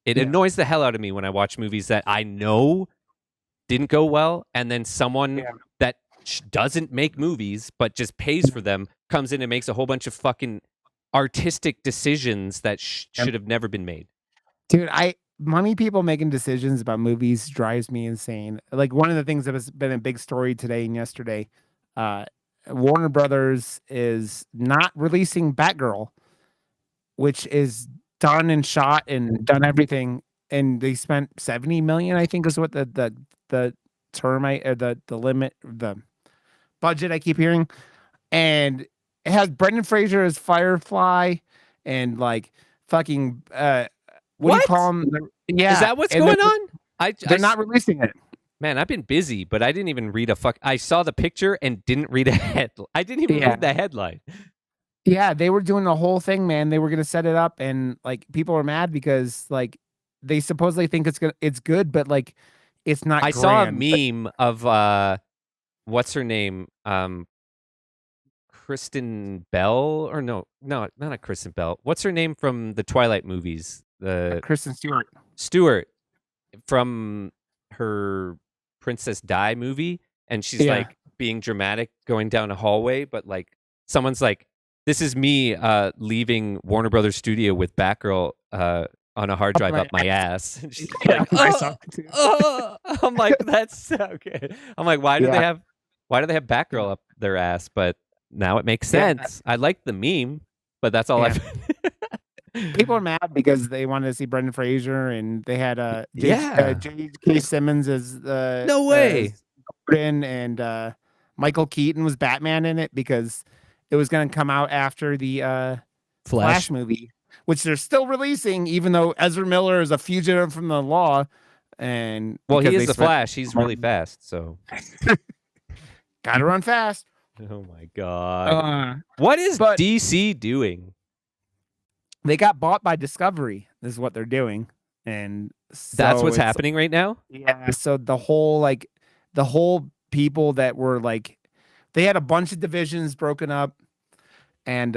it annoys the hell out of me when I watch movies that I know didn't go well, and then someone that doesn't make movies but just pays for them comes in and makes a whole bunch of fucking artistic decisions that should have never been made. Dude, money people making decisions about movies drives me insane. Like one of the things that has been a big story today and yesterday, Warner Brothers is not releasing Batgirl, which is done and shot and done everything, and they spent 70 million, I think is what the term the limit, the budget I keep hearing, and it has Brendan Fraser as Firefly and like fucking what do you call him? Yeah, Is that what's and going on? They're not releasing it. Man, I've been busy, but I didn't even read I saw the picture and didn't read a head. I didn't even read the headline. Yeah, they were doing the whole thing, man. They were gonna set it up, and like people were mad because like they supposedly think it's good, but like it's not. I saw a meme of what's her name? Kristen Bell, or no, not a Kristen Bell. What's her name from the Twilight movies? The Kristen Stewart from her Princess Di movie, and she's like being dramatic going down a hallway, but like someone's like, "This is me leaving Warner Brothers studio with Batgirl on a hard drive up my ass." And she's like, I'm like, that's so good. I'm like, why do they have Batgirl up their ass? But now it makes sense. I like the meme, but that's all I've people are mad because they wanted to see Brendan Fraser, and they had Yeah. J.K. Simmons as No way. as Gordon, and Michael Keaton was Batman in it because it was going to come out after the Flash movie, which they're still releasing, even though Ezra Miller is a fugitive from the law. And Well, he because is the Flash. He's really fast, so gotta run fast. oh my god. What is but DC doing? they got bought by Discovery, is what they're doing. And so That's what's happening right now? Yeah. So the whole people that were like, they had a bunch of divisions broken up, and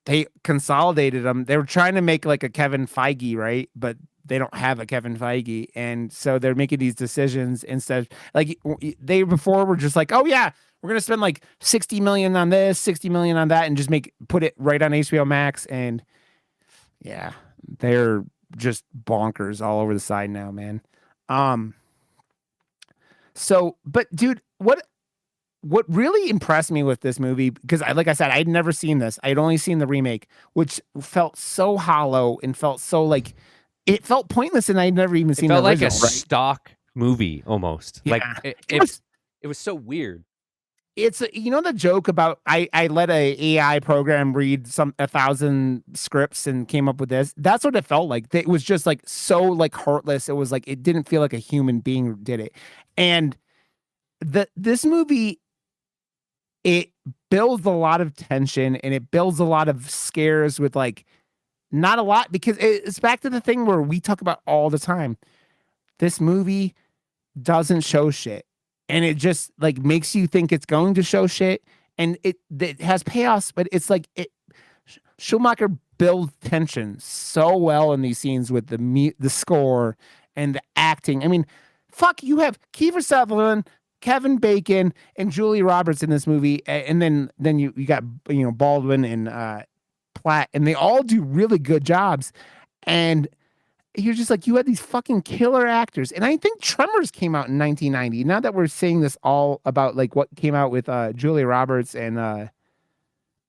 they consolidated them. They were trying to make like a Kevin Feige, right? But they don't have a Kevin Feige, and so they're making these decisions instead. Like they before were just like, oh yeah, we're gonna spend like 60 million on this, 60 million on that, and just put it right on HBO Max. And yeah, they're just bonkers all over the side now, man. So, but dude, what really impressed me with this movie, because like I said, I'd never seen this. I'd only seen the remake, which felt so hollow and felt so like it felt pointless, and I'd never even seen It felt the like original, a stock movie almost. Yeah. Like it was so weird. It's the joke about I let a AI program read 1,000 scripts and came up with this. That's what it felt like. It was just like so like heartless. It was like it didn't feel like a human being did it. And this movie, it builds a lot of tension, and it builds a lot of scares with like not a lot, because it's back to the thing where we talk about all the time. This movie doesn't show shit, and it just like makes you think it's going to show shit, and it has payoffs, but it's like Schumacher builds tension so well in these scenes with the score and the acting. I mean, fuck, you have Kiefer Sutherland, Kevin Bacon, and Julia Roberts in this movie, and then you got Baldwin and Platt, and they all do really good jobs. And you're just like, you had these fucking killer actors. And I think Tremors came out in 1990. Now that we're saying this all about like what came out with Julia Roberts and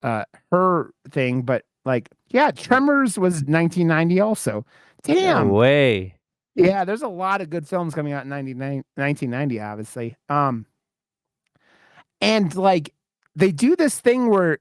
her thing, but like, yeah, Tremors was 1990 also. Damn. No way. Yeah, there's a lot of good films coming out in 1990, obviously. And like they do this thing where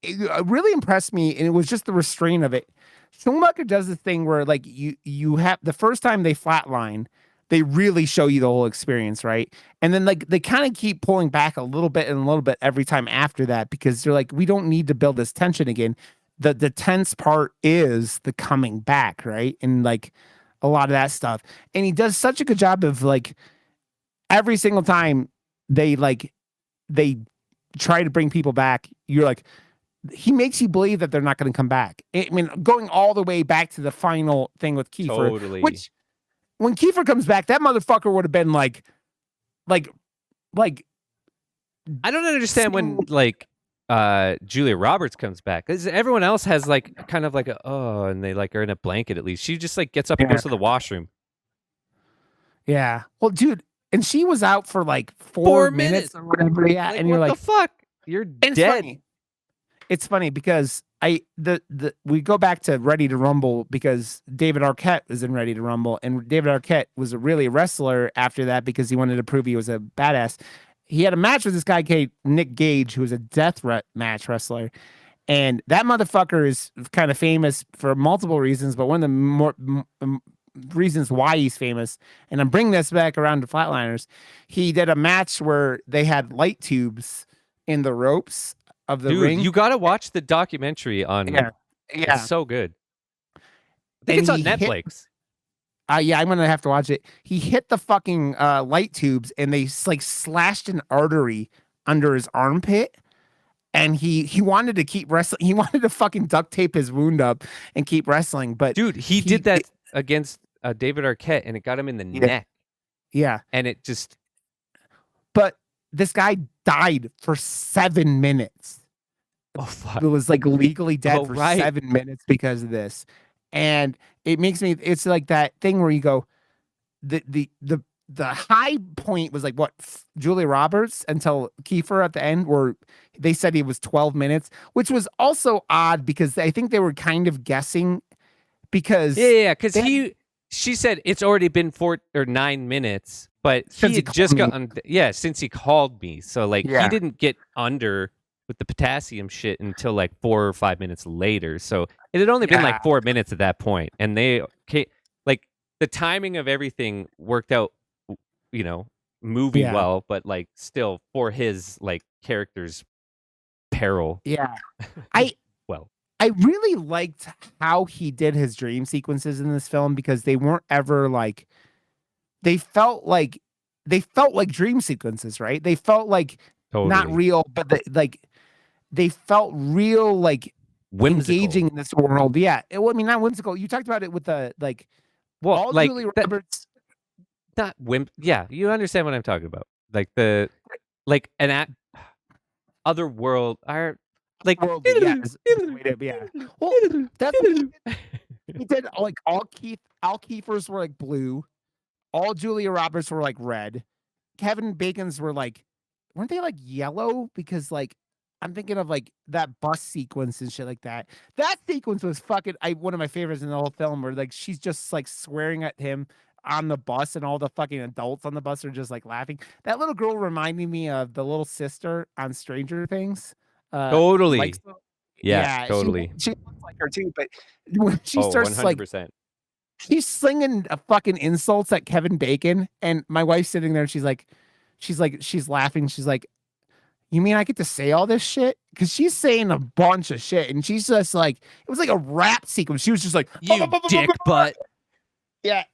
it really impressed me, and it was just the restraint of it. Schumacher does the thing where like you have the first time they flatline, they really show you the whole experience, right? And then like they kind of keep pulling back a little bit and a little bit every time after that, because they're like, we don't need to build this tension again. The tense part is the coming back, right? And like a lot of that stuff. And he does such a good job of like every single time they try to bring people back, you're like, he makes you believe that they're not going to come back. I mean, going all the way back to the final thing with Kiefer, Totally. which when Kiefer comes back, that motherfucker would have been like, I don't understand when like Julia Roberts comes back, because everyone else has like kind of like and they like are in a blanket at least. She just like gets up and goes to the washroom. Yeah. Well, dude, and she was out for like 4 minutes or whatever. Yeah. Like, And you're what like, the fuck? You're dead. It's funny because we go back to Ready to Rumble, because David Arquette was in Ready to Rumble, and David Arquette was really a wrestler after that because he wanted to prove he was a badass. He had a match with this guy, Nick Gage, who was a death match wrestler. And that motherfucker is kind of famous for multiple reasons, but one of the more reasons why he's famous, and I'm bringing this back around to Flatliners, he did a match where they had light tubes in the ropes of the ring. You gotta watch the documentary on. Yeah. It's so good. I think it's on Netflix. Yeah, I'm gonna have to watch it. He hit the fucking light tubes, and they like slashed an artery under his armpit, and he wanted to keep wrestling. He wanted to fucking duct tape his wound up and keep wrestling. But dude, he did that against David Arquette, and it got him in the neck. Yeah, and it just. But this guy died for 7 minutes. Oh fuck! It was like legally dead for right. 7 minutes because of this. And it makes me, it's like that thing where you go, the the high point was like what Julia Roberts until Kiefer at the end, where they said he was 12 minutes, which was also odd because I think they were kind of guessing because because she said it's already been 4 or 9 minutes, but Since he he had just called gotten since he called me. So like Yeah. he didn't get under with the potassium shit until like 4 or 5 minutes later. So it had only been like 4 minutes at that point, and they like the timing of everything worked out, movie Yeah. well, but like still for his like character's peril. Yeah. I Well, I really liked how he did his dream sequences in this film because they weren't ever like they felt like dream sequences, right? They felt like not totally real, but they felt real, like whimsical. engaging in this world. Yeah. Well, I mean, not whimsical. You talked about it with the like Well, all like Julia that, Roberts. not wimp. Yeah, you understand what I'm talking about. Like an other world are like Worldly, yeah. Yeah. Well, that's he did like all Kiefer's were like blue, all Julia Roberts were like red. Kevin Bacon's were like, weren't they like yellow? Because like I'm thinking of like that bus sequence and shit like that. That sequence was fucking one of my favorites in the whole film where like she's just like swearing at him on the bus and all the fucking adults on the bus are just like laughing. That little girl reminded me of the little sister on Stranger Things. totally. Like, Yeah, totally. She looks like her too, but when she Oh, starts like 100%. she's slinging a fucking insults at Kevin Bacon, and my wife's sitting there. And she's laughing. She's like, "You mean I get to say all this shit?" Because she's saying a bunch of shit, and she's just like, it was like a rap sequence. She was just like, You dick butt. Yeah,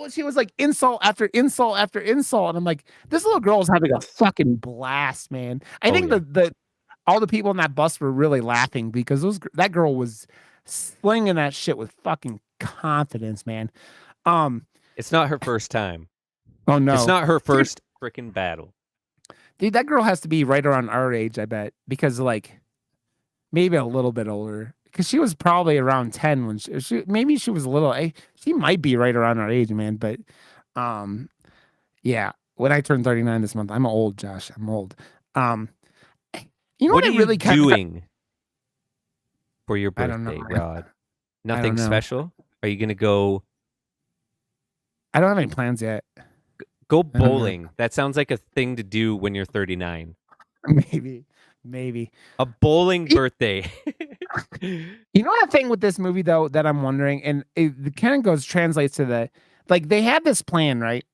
she was like insult after insult after insult, and I'm like, this little girl is having a fucking blast, man. I think the all the people in that bus were really laughing because that girl was slinging that shit with fucking confidence, man. It's not her first time. Oh no, it's not her first freaking battle. Dude, that girl has to be right around our age, I bet, because like maybe a little bit older. Because she was probably around 10 when maybe she was a little. She might be right around our age, man. But, yeah. When I turned 39 this month, I'm old, Josh. I'm old. You know what I are you really doing for your I don't birthday, know. Rod? Nothing know. special? Are you gonna go? I don't have any plans yet. Go bowling. That sounds like a thing to do when you're 39. Maybe. A bowling birthday. You know that thing with this movie though that I'm wondering, and it kind of translates to the like they have this plan, right?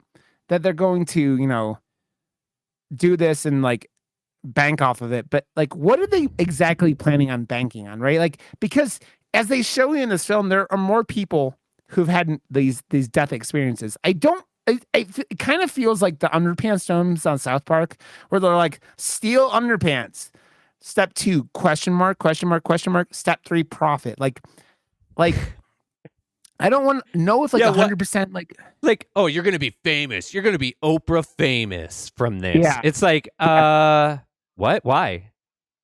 That they're going to, do this and like bank off of it. But like, what are they exactly planning on banking on, right? Like, because as they show you in this film, there are more people who've had these death experiences. It kind of feels like the underpants films on South Park, where they're like, steal underpants. Step 2, question mark, question mark, question mark. Step 3, profit. Like, I don't want to know if like 100% like, oh, you're gonna be famous. You're gonna be Oprah famous from this. Yeah. It's like, what? Why?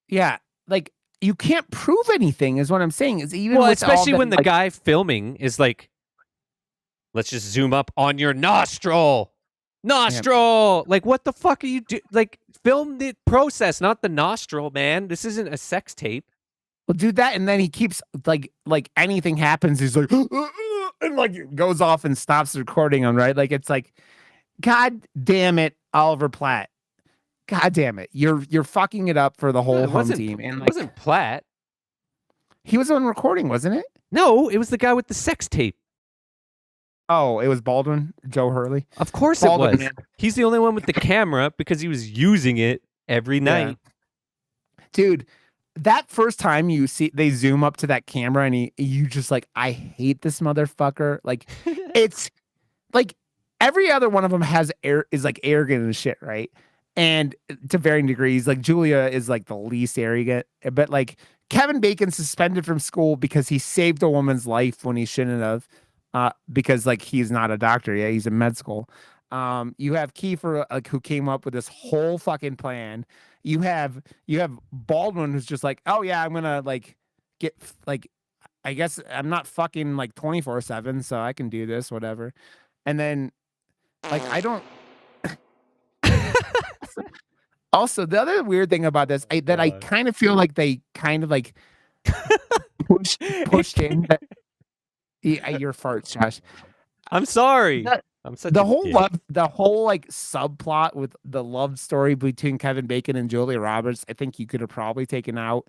Yeah, like you can't prove anything, is what I'm saying. Is even well, with especially all when the guy filming is like, let's just zoom up on your nostril. Like, what the fuck are you doing? Like, film the process, not the nostril, man. This isn't a sex tape. Well, do that, and then he keeps like anything happens, he's like, and like goes off and stops recording him, right? Like it's like, God damn it, Oliver Platt. God damn it, you're fucking it up for the whole home team. And it wasn't Platt. He was on recording, wasn't it? No, it was the guy with the sex tape. Oh, it was Baldwin, Joe Hurley. Of course Baldwin, it was. Man. He's the only one with the camera because he was using it every night. Dude, that first time you see they zoom up to that camera and you just like, I hate this motherfucker. Like it's like every other one of them is like arrogant and shit, right? And to varying degrees, like Julia is like the least arrogant, but like Kevin Bacon suspended from school because he saved a woman's life when he shouldn't have. Because like he's not a doctor, yeah, he's in med school. You have Kiefer, like, who came up with this whole fucking plan. You have Baldwin, who's just like, oh yeah, I'm gonna like get like, I guess I'm not fucking like 24/7, so I can do this, whatever. And then like I don't Also, the other weird thing about this, I kind of feel like they kind of like pushed in that your farts, Josh. I'm sorry. The, I'm such the a whole dick. the whole like subplot with the love story between Kevin Bacon and Julia Roberts, I think you could have probably taken out.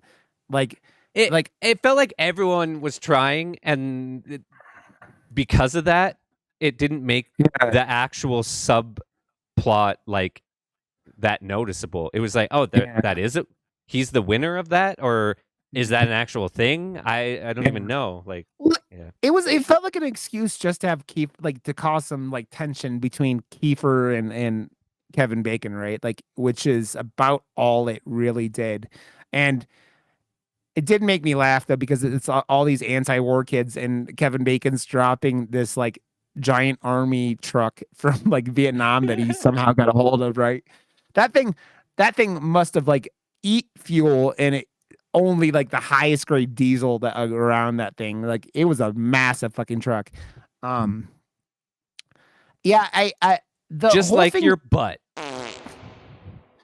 Like, It felt like everyone was trying, and because of that, it didn't make yeah, the actual subplot like that noticeable. It was like, oh, yeah, that is it. He's the winner of that, or is that an actual thing? I don't yeah. even know. Like, Well, yeah, it felt like an excuse just to have like to cause some like tension between Kiefer and Kevin Bacon, right? Like, which is about all it really did. And it did make me laugh though, because it's all these anti-war kids and Kevin Bacon's dropping this like giant army truck from like Vietnam that he somehow got a hold of, right? That thing, that thing must have like eat fuel, and it only like the highest grade diesel that around that thing. Like it was a massive fucking truck. Um, yeah, the just whole like thing. your butt.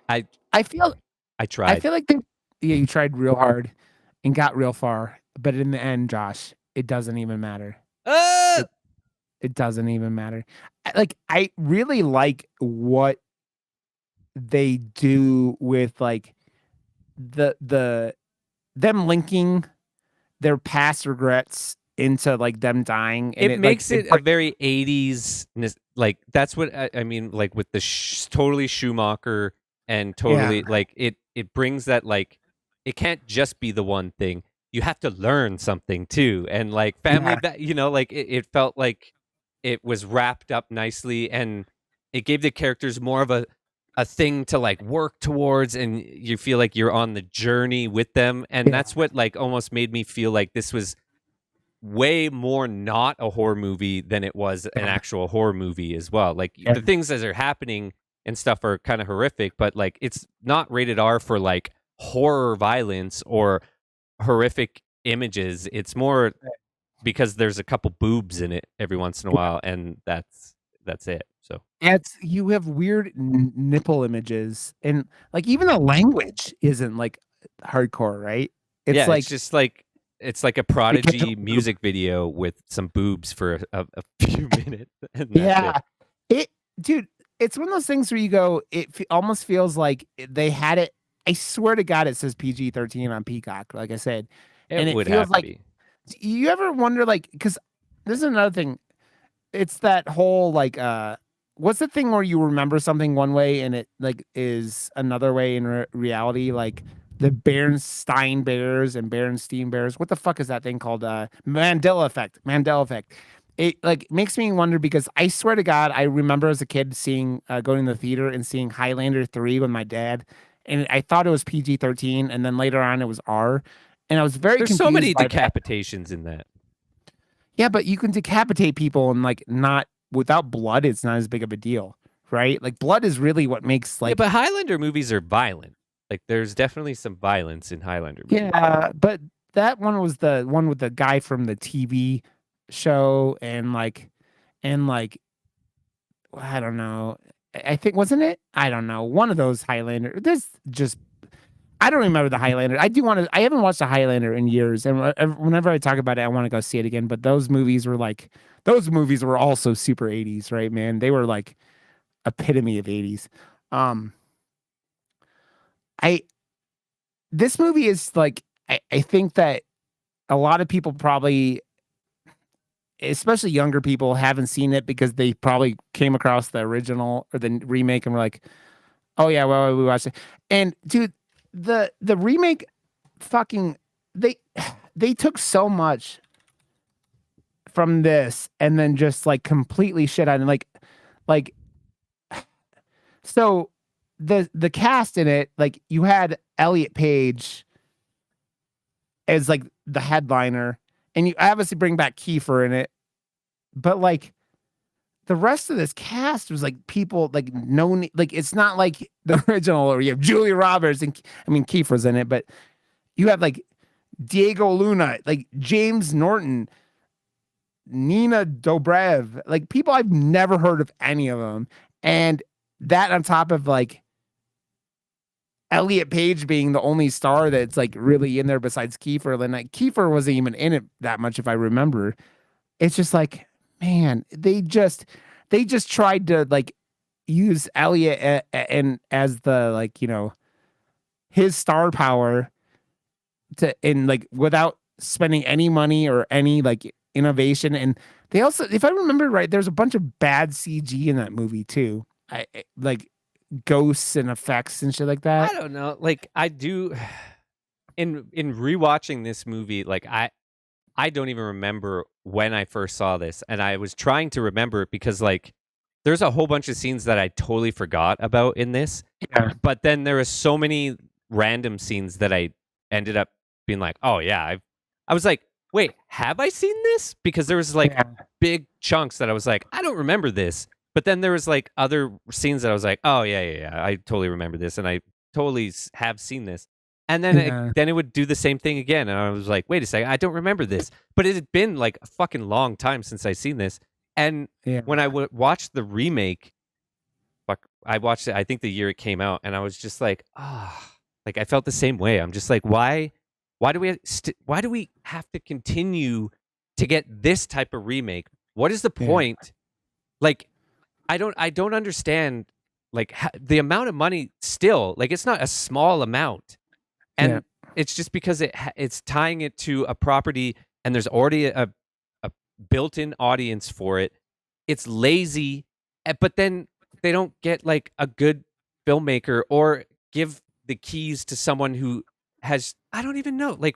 I I feel I I tried. feel like yeah, you tried real hard and got real far, but in the end, Josh, it doesn't even matter. Uh, It doesn't even matter. Like I really like what they do with like the them linking their past regrets into like them dying, and it it like makes it a very 80s, like that's what I mean, like with the totally Schumacher, and yeah, totally like it brings that, like, it can't just be the one thing. You have to learn something too, and like family, yeah, like it felt like it was wrapped up nicely, and it gave the characters more of a thing to like work towards, and you feel like you're on the journey with them, and yeah, that's what like almost made me feel like this was way more not a horror movie than it was an yeah, actual horror movie as well. Like yeah, the things that are happening and stuff are kind of horrific, but like it's not rated R for like horror violence or horrific images. It's more because there's a couple boobs in it every once in a while, and that's it. So it's you have weird nipple images, and like even the language isn't like hardcore, right? It's yeah, it's like just like it's like a it gets Prodigy music video with some boobs for a few minutes, and that's it. yeah, it dude, it's one of those things where you go, almost feels like they had it. I swear to God, it says PG-13 on Peacock, like I said, It and it would feels have to like be. you ever wonder like because this is another thing. It's that whole like what's the thing where you remember something one way and it like is another way in reality, like the Bernstein Bears and Berenstein Bears. What the fuck is that thing called? Mandela effect. Mandela effect. It like makes me wonder because I swear to God, I remember as a kid seeing going to the theater and seeing Highlander 3 with my dad, and I thought it was PG-13, and then later on it was R, and I was very There's so confused many by that. decapitations in that. Yeah, but you can decapitate people and like not without blood, it's not as big of a deal, right? Like blood is really what makes Yeah, like but Highlander movies are violent. Like there's definitely some violence in Highlander movies. yeah, but that one was the one with the guy from the TV show and like I don't know. I think wasn't it? I don't know. One of those Highlander. There's just I don't remember the Highlander. I do want to. I haven't watched the Highlander in years, and whenever I talk about it, I want to go see it again. But those movies were also super 80s, right, man? They were like epitome of 80s. Um, I this movie is like I think that a lot of people probably, especially younger people, haven't seen it because they probably came across the original or the remake and were like, "Oh yeah, well we watched it." And dude, the remake, fucking they they took so much from this and then just like completely shit on it. Like so the cast in it, like you had Elliot Page as like the headliner, and you obviously bring back Kiefer in it, but like the rest of this cast was like people like known, like it's not like the original where you have Julia Roberts and I mean Kiefer's in it, but you have like Diego Luna, like James Norton, Nina Dobrev, like people I've never heard of any of them. And that on top of like Elliot Page being the only star that's like really in there besides Kiefer. And like Kiefer wasn't even in it that much, if I remember. It's just like, man, they just tried to like use Elliot and as the like, you know, his star power to and like without spending any money or any like innovation. And they also, if I remember right, there's a bunch of bad CG in that movie too. Like ghosts and effects and shit like I that. don't know. Like I do in rewatching this movie, like I don't even remember when I first saw this, and I was trying to remember it because like there's a whole bunch of scenes that I totally forgot about in this. Yeah. But then there was so many random scenes that I ended up being like, "Oh yeah, I was like, "Wait, have I seen this?" Because there was like Yeah. big chunks that I was like, "I don't remember this." But then there was like other scenes that I was like, "Oh yeah, I totally remember this and I totally have seen this." And then Yeah. then it would do the same thing again and I was like, "Wait a second, I don't remember this." But it had been like a fucking long time since I seen this. And Yeah. when I watched the remake, I watched it I think the year it came out and I was just like, "Ah." Like I felt the same way. I'm just like, why do we have to continue to get this type of remake? What is the Yeah. point? Like I don't understand like the amount of money still, like it's not a small amount. And Yeah. it's just because it's tying it to a property and there's already a built-in audience for it. It's lazy, but then they don't get like a good filmmaker or give the keys to someone who has I don't even know. Like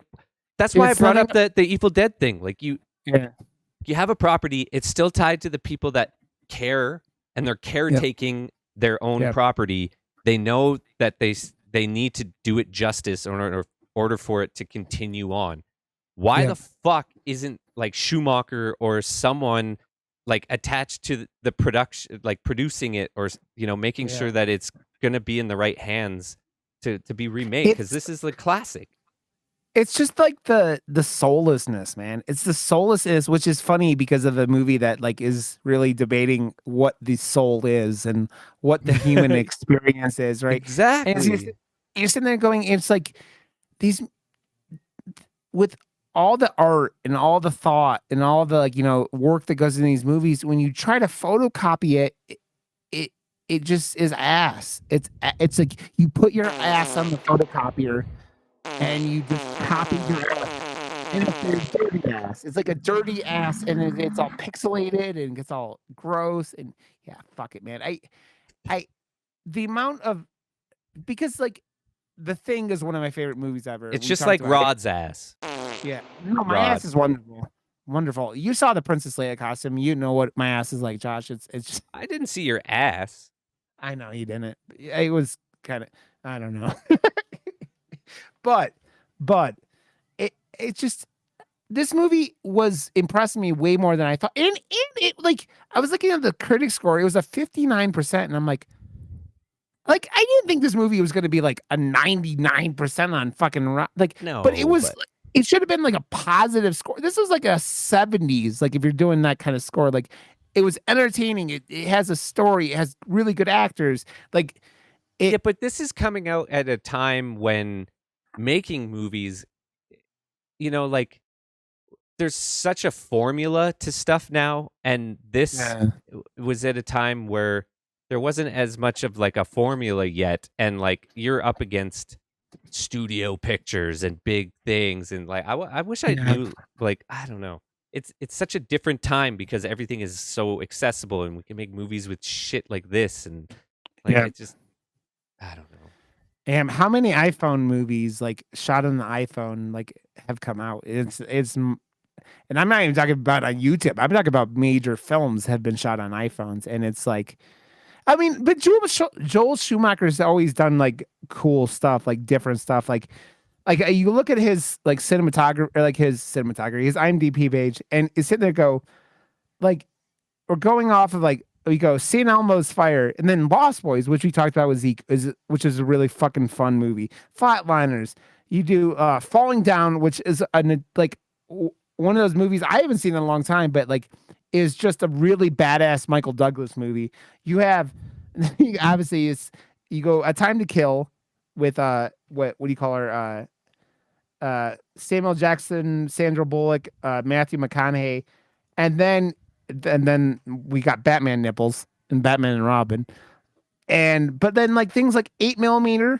that's why I It's brought nothing. up the Evil Dead thing. Like you Yeah. have a property, it's still tied to the people that care and they're caretaking their own Yep. property. They know that they need to do it justice in order for it to continue on. Why Yep. the fuck isn't like Schumacher or someone like attached to the production, like producing it or you know making Yeah. sure that it's gonna be in the right hands to be remade? Because It's this is the classic. it's just like the soullessness, man. It's the soullessness, which is funny because of a movie that like is really debating what the soul is and what the human experience is, right? And it's Exactly. you're sitting there going, it's like these with all the art and all the thought and all the like, you know, work that goes in these movies, when you try to photocopy it it just is ass. It's like you put your ass on the photocopier and you just copy your ass. And it's a dirty ass. It's like a dirty ass, and it's all pixelated and gets all gross. And yeah, fuck it, man. I, the amount of because like The Thing is one of my favorite movies ever. It's We just talked like about it. Rod's ass. Yeah, no, my Rod. ass is wonderful, wonderful. You saw the Princess Leia costume. You know what my ass is like, Josh. It's just, I didn't see your ass. I know you didn't. It was kind of, I don't know. but it's just this movie was impressing me way more than I thought. And it like I was looking at the critic score, it was a 59%, and I'm like I didn't think this movie was going to be like a 99% on fucking like No, but it was but- it should have been like a positive score. This was like a 70s, like if you're doing that kind of score, like it was entertaining. It has a story, it has really good actors. Like Yeah, but this is coming out at a time when making movies, you know, like there's such a formula to stuff now, and this was at a time where there wasn't as much of like a formula yet, and like you're up against studio pictures and big things, and like I wish I Yeah. knew, like I don't know. It's such a different time because everything is so accessible, and we can make movies with shit like this, and like Yeah. it just I don't know. How many iPhone movies like shot on the iPhone like have come out? And I'm not even talking about on YouTube. I'm talking about major films have been shot on iPhones, and it's like, I mean, but Joel Schumacher's always done like cool stuff, like different stuff, like you look at his like cinematography, or like his IMDb page, and it's sitting there go, like, we're going off of like we go St. Elmo's Fire, and then Lost Boys, which we talked about with Zeke, which is a really fucking fun movie. Flatliners, you do Falling Down, which is one of those movies I haven't seen in a long time, but like is just a really badass Michael Douglas movie. You have obviously you go A Time to Kill, what do you call her? Samuel Jackson, Sandra Bullock, Matthew McConaughey, and then we got Batman nipples and Batman and Robin, but then like things like 8mm,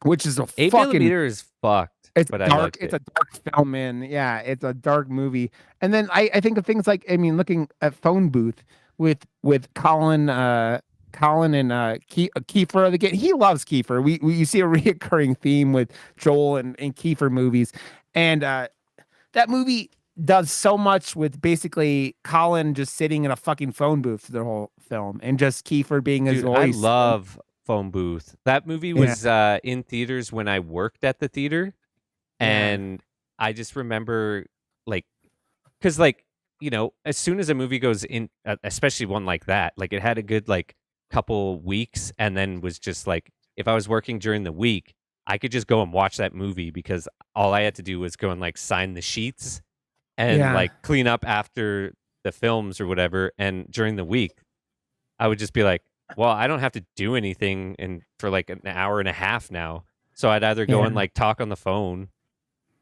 which is a 8mm is fucked, it's but I dark. liked It's it. a dark film, man. Yeah, it's a dark movie. And then I think of things like, I mean, looking at Phone Booth with Colin and Kiefer. Again, he loves Kiefer. We you see a reoccurring theme with Joel and Kiefer movies, and that movie does so much with basically Colin just sitting in a fucking phone booth for the whole film, and just Kiefer being his Dude, I voice. love Phone Booth. That movie Yeah. was in theaters when I worked at the theater, and I just remember like, because like, as soon as a movie goes in, especially one like that, like it had a good like couple weeks, and then was just like, if I was working during the week, I could just go and watch that movie because all I had to do was go and like sign the sheets and Yeah. like clean up after the films or whatever. And during the week, I would just be like, well, I don't have to do anything for like an hour and a half now. So I'd either go and like talk on the phone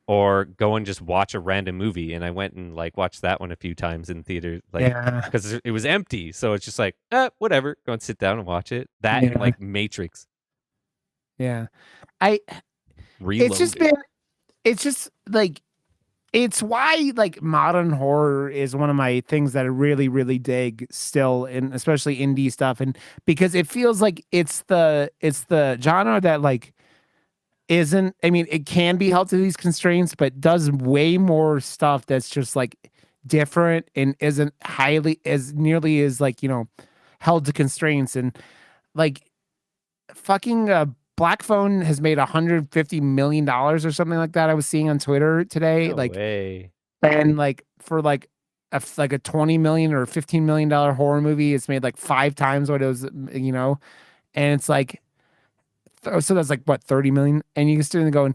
or go and just watch a random movie. And I went and like watched that one a few times in theater, like because it was empty. So it's just like, whatever, go and sit down and watch it. That and like Matrix. Yeah. Reloaded. It's just like, it's why like modern horror is one of my things that I really, really dig still, and especially indie stuff. And because it feels like it's the genre that like isn't, I mean, it can be held to these constraints, but does way more stuff that's just like different and isn't nearly as like, held to constraints. And like fucking Black Phone has made $150 million or something like that. I was seeing on Twitter today. No like way. and like for like a $20 million or $15 million horror movie, it's made like 5 times what it was, and it's like, so that's like what, 30 million. And you can sit there going,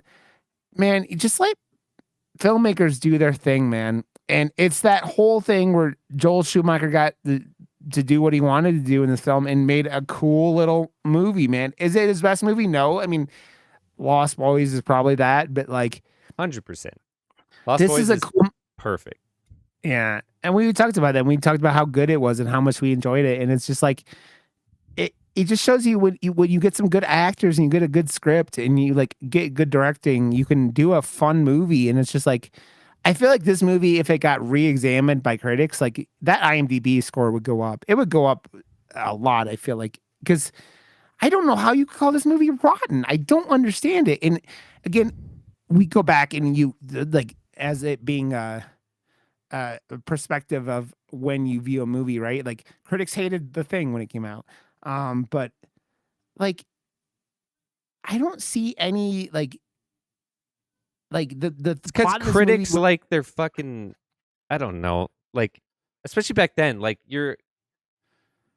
man, you just let filmmakers do their thing, man. And it's that whole thing where Joel Schumacher got to do what he wanted to do in this film and made a cool little movie, man. Is it his best movie? No. I mean, Lost Boys is probably that, but like 100%. Lost this Boys is cool, perfect. yeah. And we talked about that. We talked about how good it was and how much we enjoyed it. And it's just like, it just shows you when you get some good actors and you get a good script and you like get good directing, you can do a fun movie. And it's just like, I feel like this movie, if it got re-examined by critics, like that IMDb score would go up. It would go up a lot, I feel like, because I don't know how you could call this movie rotten. I don't understand it. And again, we go back and you like, as it being a perspective of when you view a movie, right? Like critics hated The Thing when it came out. But like, I don't see any like the because critics like they're fucking, I don't know, like especially back then, like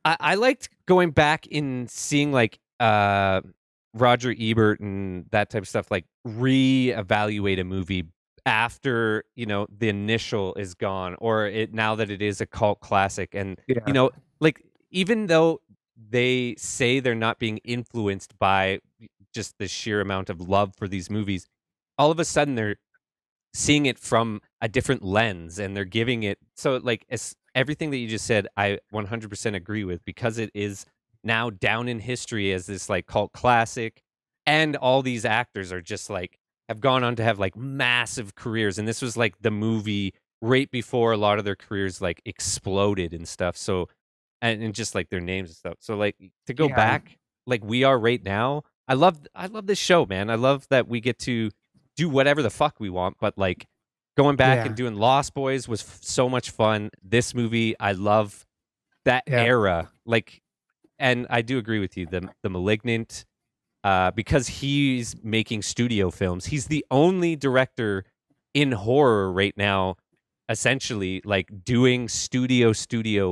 I liked going back and seeing like Roger Ebert and that type of stuff, like reevaluate a movie after the initial is gone, or now that it is a cult classic. And like, even though they say they're not being influenced by just the sheer amount of love for these movies, all of a sudden they're seeing it from a different lens and they're giving it, so like everything that you just said I 100% agree with, because it is now down in history as this like cult classic, and all these actors are just like have gone on to have like massive careers, and this was like the movie right before a lot of their careers like exploded and stuff. So and just like their names and stuff. So like to go back like we are right now, I love this show, man. I love that we get to do whatever the fuck we want, but like going back and doing Lost Boys was so much fun. This movie, I love that era. Like, and I do agree with you. The Malignant, because he's making studio films. He's the only director in horror right now, essentially, like doing studio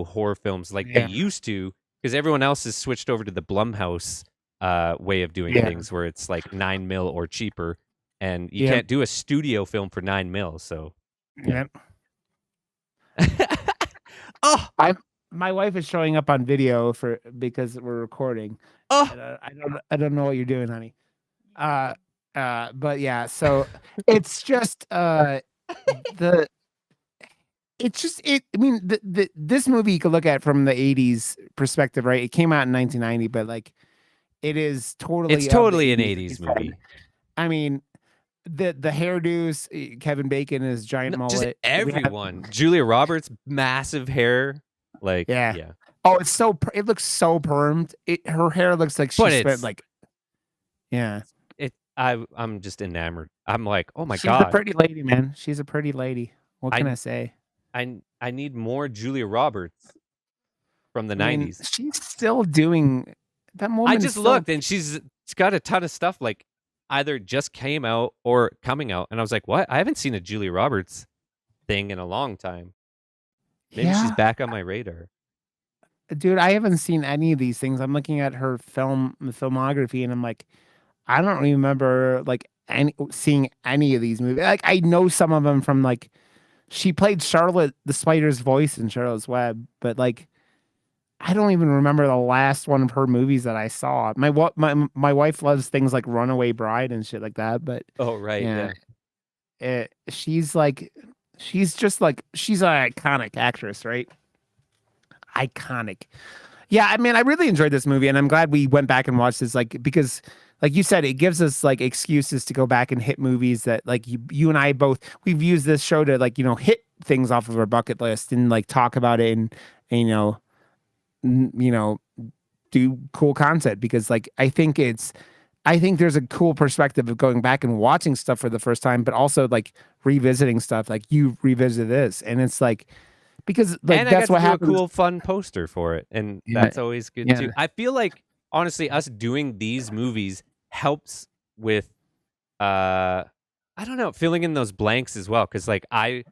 horror films like they used to, because everyone else has switched over to the Blumhouse way of doing things, where it's like 9 mil or cheaper, and you can't do a studio film for 9 mil. So oh, my wife is showing up on video because we're recording. Oh, I don't know what you're doing, honey. But yeah, so it's just the it's just I mean this movie you could look at from the 80s perspective, right? It came out in 1990, but like it is It's totally of the totally an 80s, like you 80s said. movie. I mean, the hairdos, Kevin Bacon, his giant No, just mullet. everyone. Julia Roberts, massive hair. Like, Yeah. yeah. Oh, it's so it looks so permed. Her hair looks like she But spent it's like yeah. I'm just enamored. I'm like, oh my She's a God. pretty lady, man. She's a pretty lady. What can I say? I need more Julia Roberts from the I mean, 90s. she's still doing that moment. I is just still- looked and she's got a ton of stuff like either just came out or coming out. And I was like, what? I haven't seen a Julia Roberts thing in a long time. Maybe she's Yeah. back on my radar. Dude, I haven't seen any of these things. I'm looking at her filmography, and I'm like, I don't remember like seeing any of these movies. Like, I know some of them from like she played Charlotte the Spider's voice in Charlotte's Web, but like I don't even remember the last one of her movies that I saw. My wife loves things like Runaway Bride and shit like that, but Oh, right. Yeah. she's just like she's an iconic actress, right? Iconic. Yeah, I mean, I really enjoyed this movie, and I'm glad we went back and watched this, like because, like you said, it gives us like excuses to go back and hit movies that like you and I both we've used this show to like hit things off of our bucket list and like talk about it and do cool content because like I think there's a cool perspective of going back and watching stuff for the first time, but also like revisiting stuff like you revisit this, and it's like. Because like and that's I got what to do happens. a cool, fun poster for it, and Yeah. that's always good Yeah. too. I feel like honestly, us doing these movies helps with, I don't know, filling in those blanks as well. Because like I'm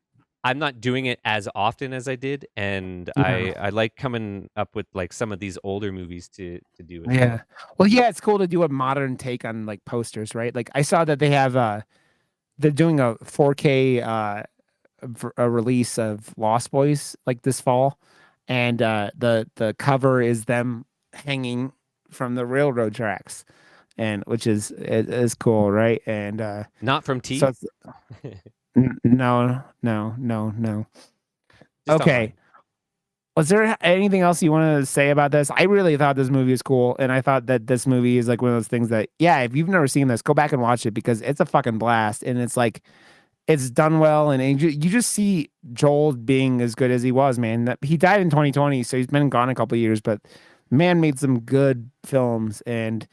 not doing it as often as I did, and Yeah. I like coming up with like some of these older movies to do it. Yeah. Well, yeah, it's cool to do a modern take on like posters, right? Like I saw that they have they're doing a 4K a release of Lost Boys like this fall, and the cover is them hanging from the railroad tracks, and which is cool, right? And Not from Teeth. so no. Just Okay. online. Was there anything else you want to say about this? I really thought this movie was cool, and I thought that this movie is like one of those things that, yeah, if you've never seen this, go back and watch it because it's a fucking blast, and it's like it's done well, and you just see Joel being as good as he was, man. That he died in 2020, so he's been gone a couple of years, but man made some good films, and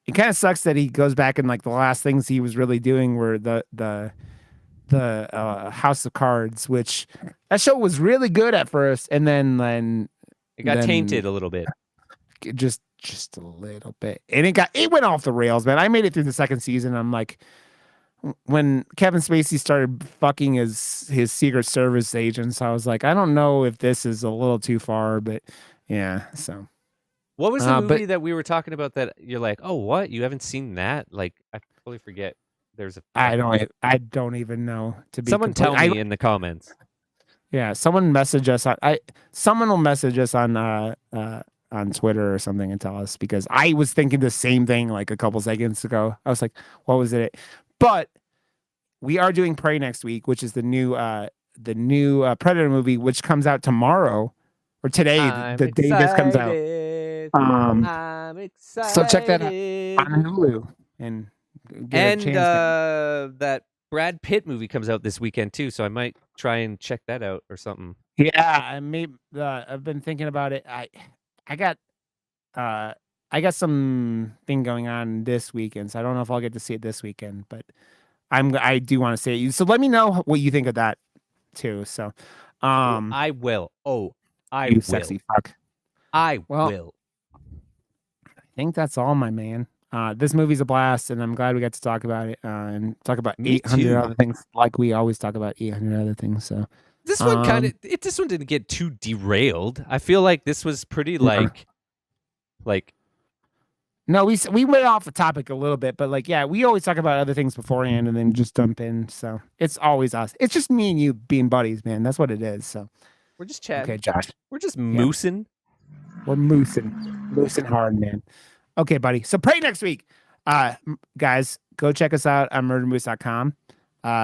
it kind of sucks that he goes back and like the last things he was really doing were the House of Cards, which that show was really good at first, and then It got then tainted a little bit. just a little bit, and it went off the rails, man. I made it through the second season. I'm like, when Kevin Spacey started fucking his Secret Service agents, I was like, I don't know if this is a little too far, but yeah. So What was the but- movie that we were talking about that you're like, oh, what? You haven't seen that? Like, I totally forget. There's a. I don't even know, to be Someone complete- tell me in the comments. Yeah, someone message us on someone will message us on Twitter or something and tell us, because I was thinking the same thing like a couple seconds ago. I was like, what was it? But we are doing Prey next week, which is the new Predator movie, which comes out tomorrow or today. The day this comes out. I'm excited. So check that out on Hulu and get And a chance. that Brad Pitt movie comes out this weekend too, so I might try and check that out or something. Yeah, I've been thinking about it. I got some thing going on this weekend, so I don't know if I'll get to see it this weekend, but I do want to see it. So let me know what you think of that too. So, I will. Oh, I you will. sexy fuck. I Well, will. I think that's all, my man. This movie's a blast, and I'm glad we got to talk about it and talk about Me 800 too. other things, like we always talk about 800 other things. So This one this one didn't get too derailed. I feel like this was pretty like no, we went off the topic a little bit, but like, yeah, we always talk about other things beforehand and then just jump in. So it's always us. It's just me and you being buddies, man. That's what it is. So we're just chatting. okay, Josh, We're just moosing. we're moosing hard, man. Okay, buddy. So Prey next week. Guys, go check us out on murdermoose.com.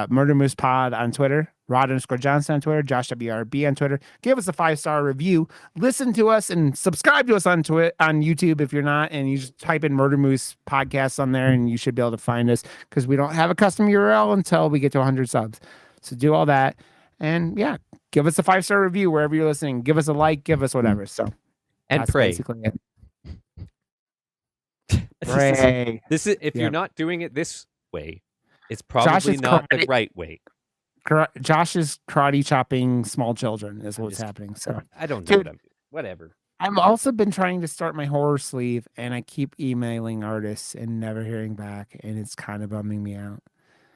Murder Moose Pod on Twitter, Rod_Johnson on Twitter, Josh WRB on Twitter. Give us a 5-star review. Listen to us and subscribe to us on YouTube if you're not, and you just type in Murder Moose Podcast on there, and you should be able to find us because we don't have a custom URL until we get to 100 subs. So do all that, and yeah, give us a 5-star review wherever you're listening. Give us a like, give us whatever. So and that's pray. basically it. This is if you're not doing it this way, it's probably not the right way. Josh is karate chopping small children is what's happening. So I don't know. Whatever. I've also been trying to start my horror sleeve, and I keep emailing artists and never hearing back, and it's kind of bumming me out.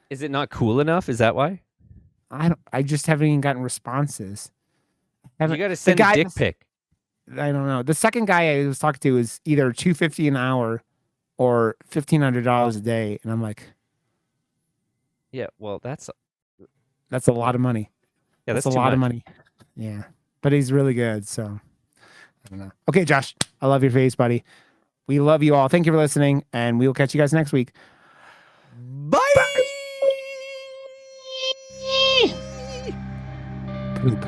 Is it not cool enough? Is that why? I just haven't even gotten responses. You got to send a dick pic. I don't know. The second guy I was talking to is either $250 an hour or $1,500 a day, and I'm like, yeah, well, that's a lot of money. Yeah, that's a lot of money. Yeah, but he's really good, so I don't know. Okay, Josh, I love your face, buddy. We love you all. Thank you for listening, and we will catch you guys next week. Bye. Poop.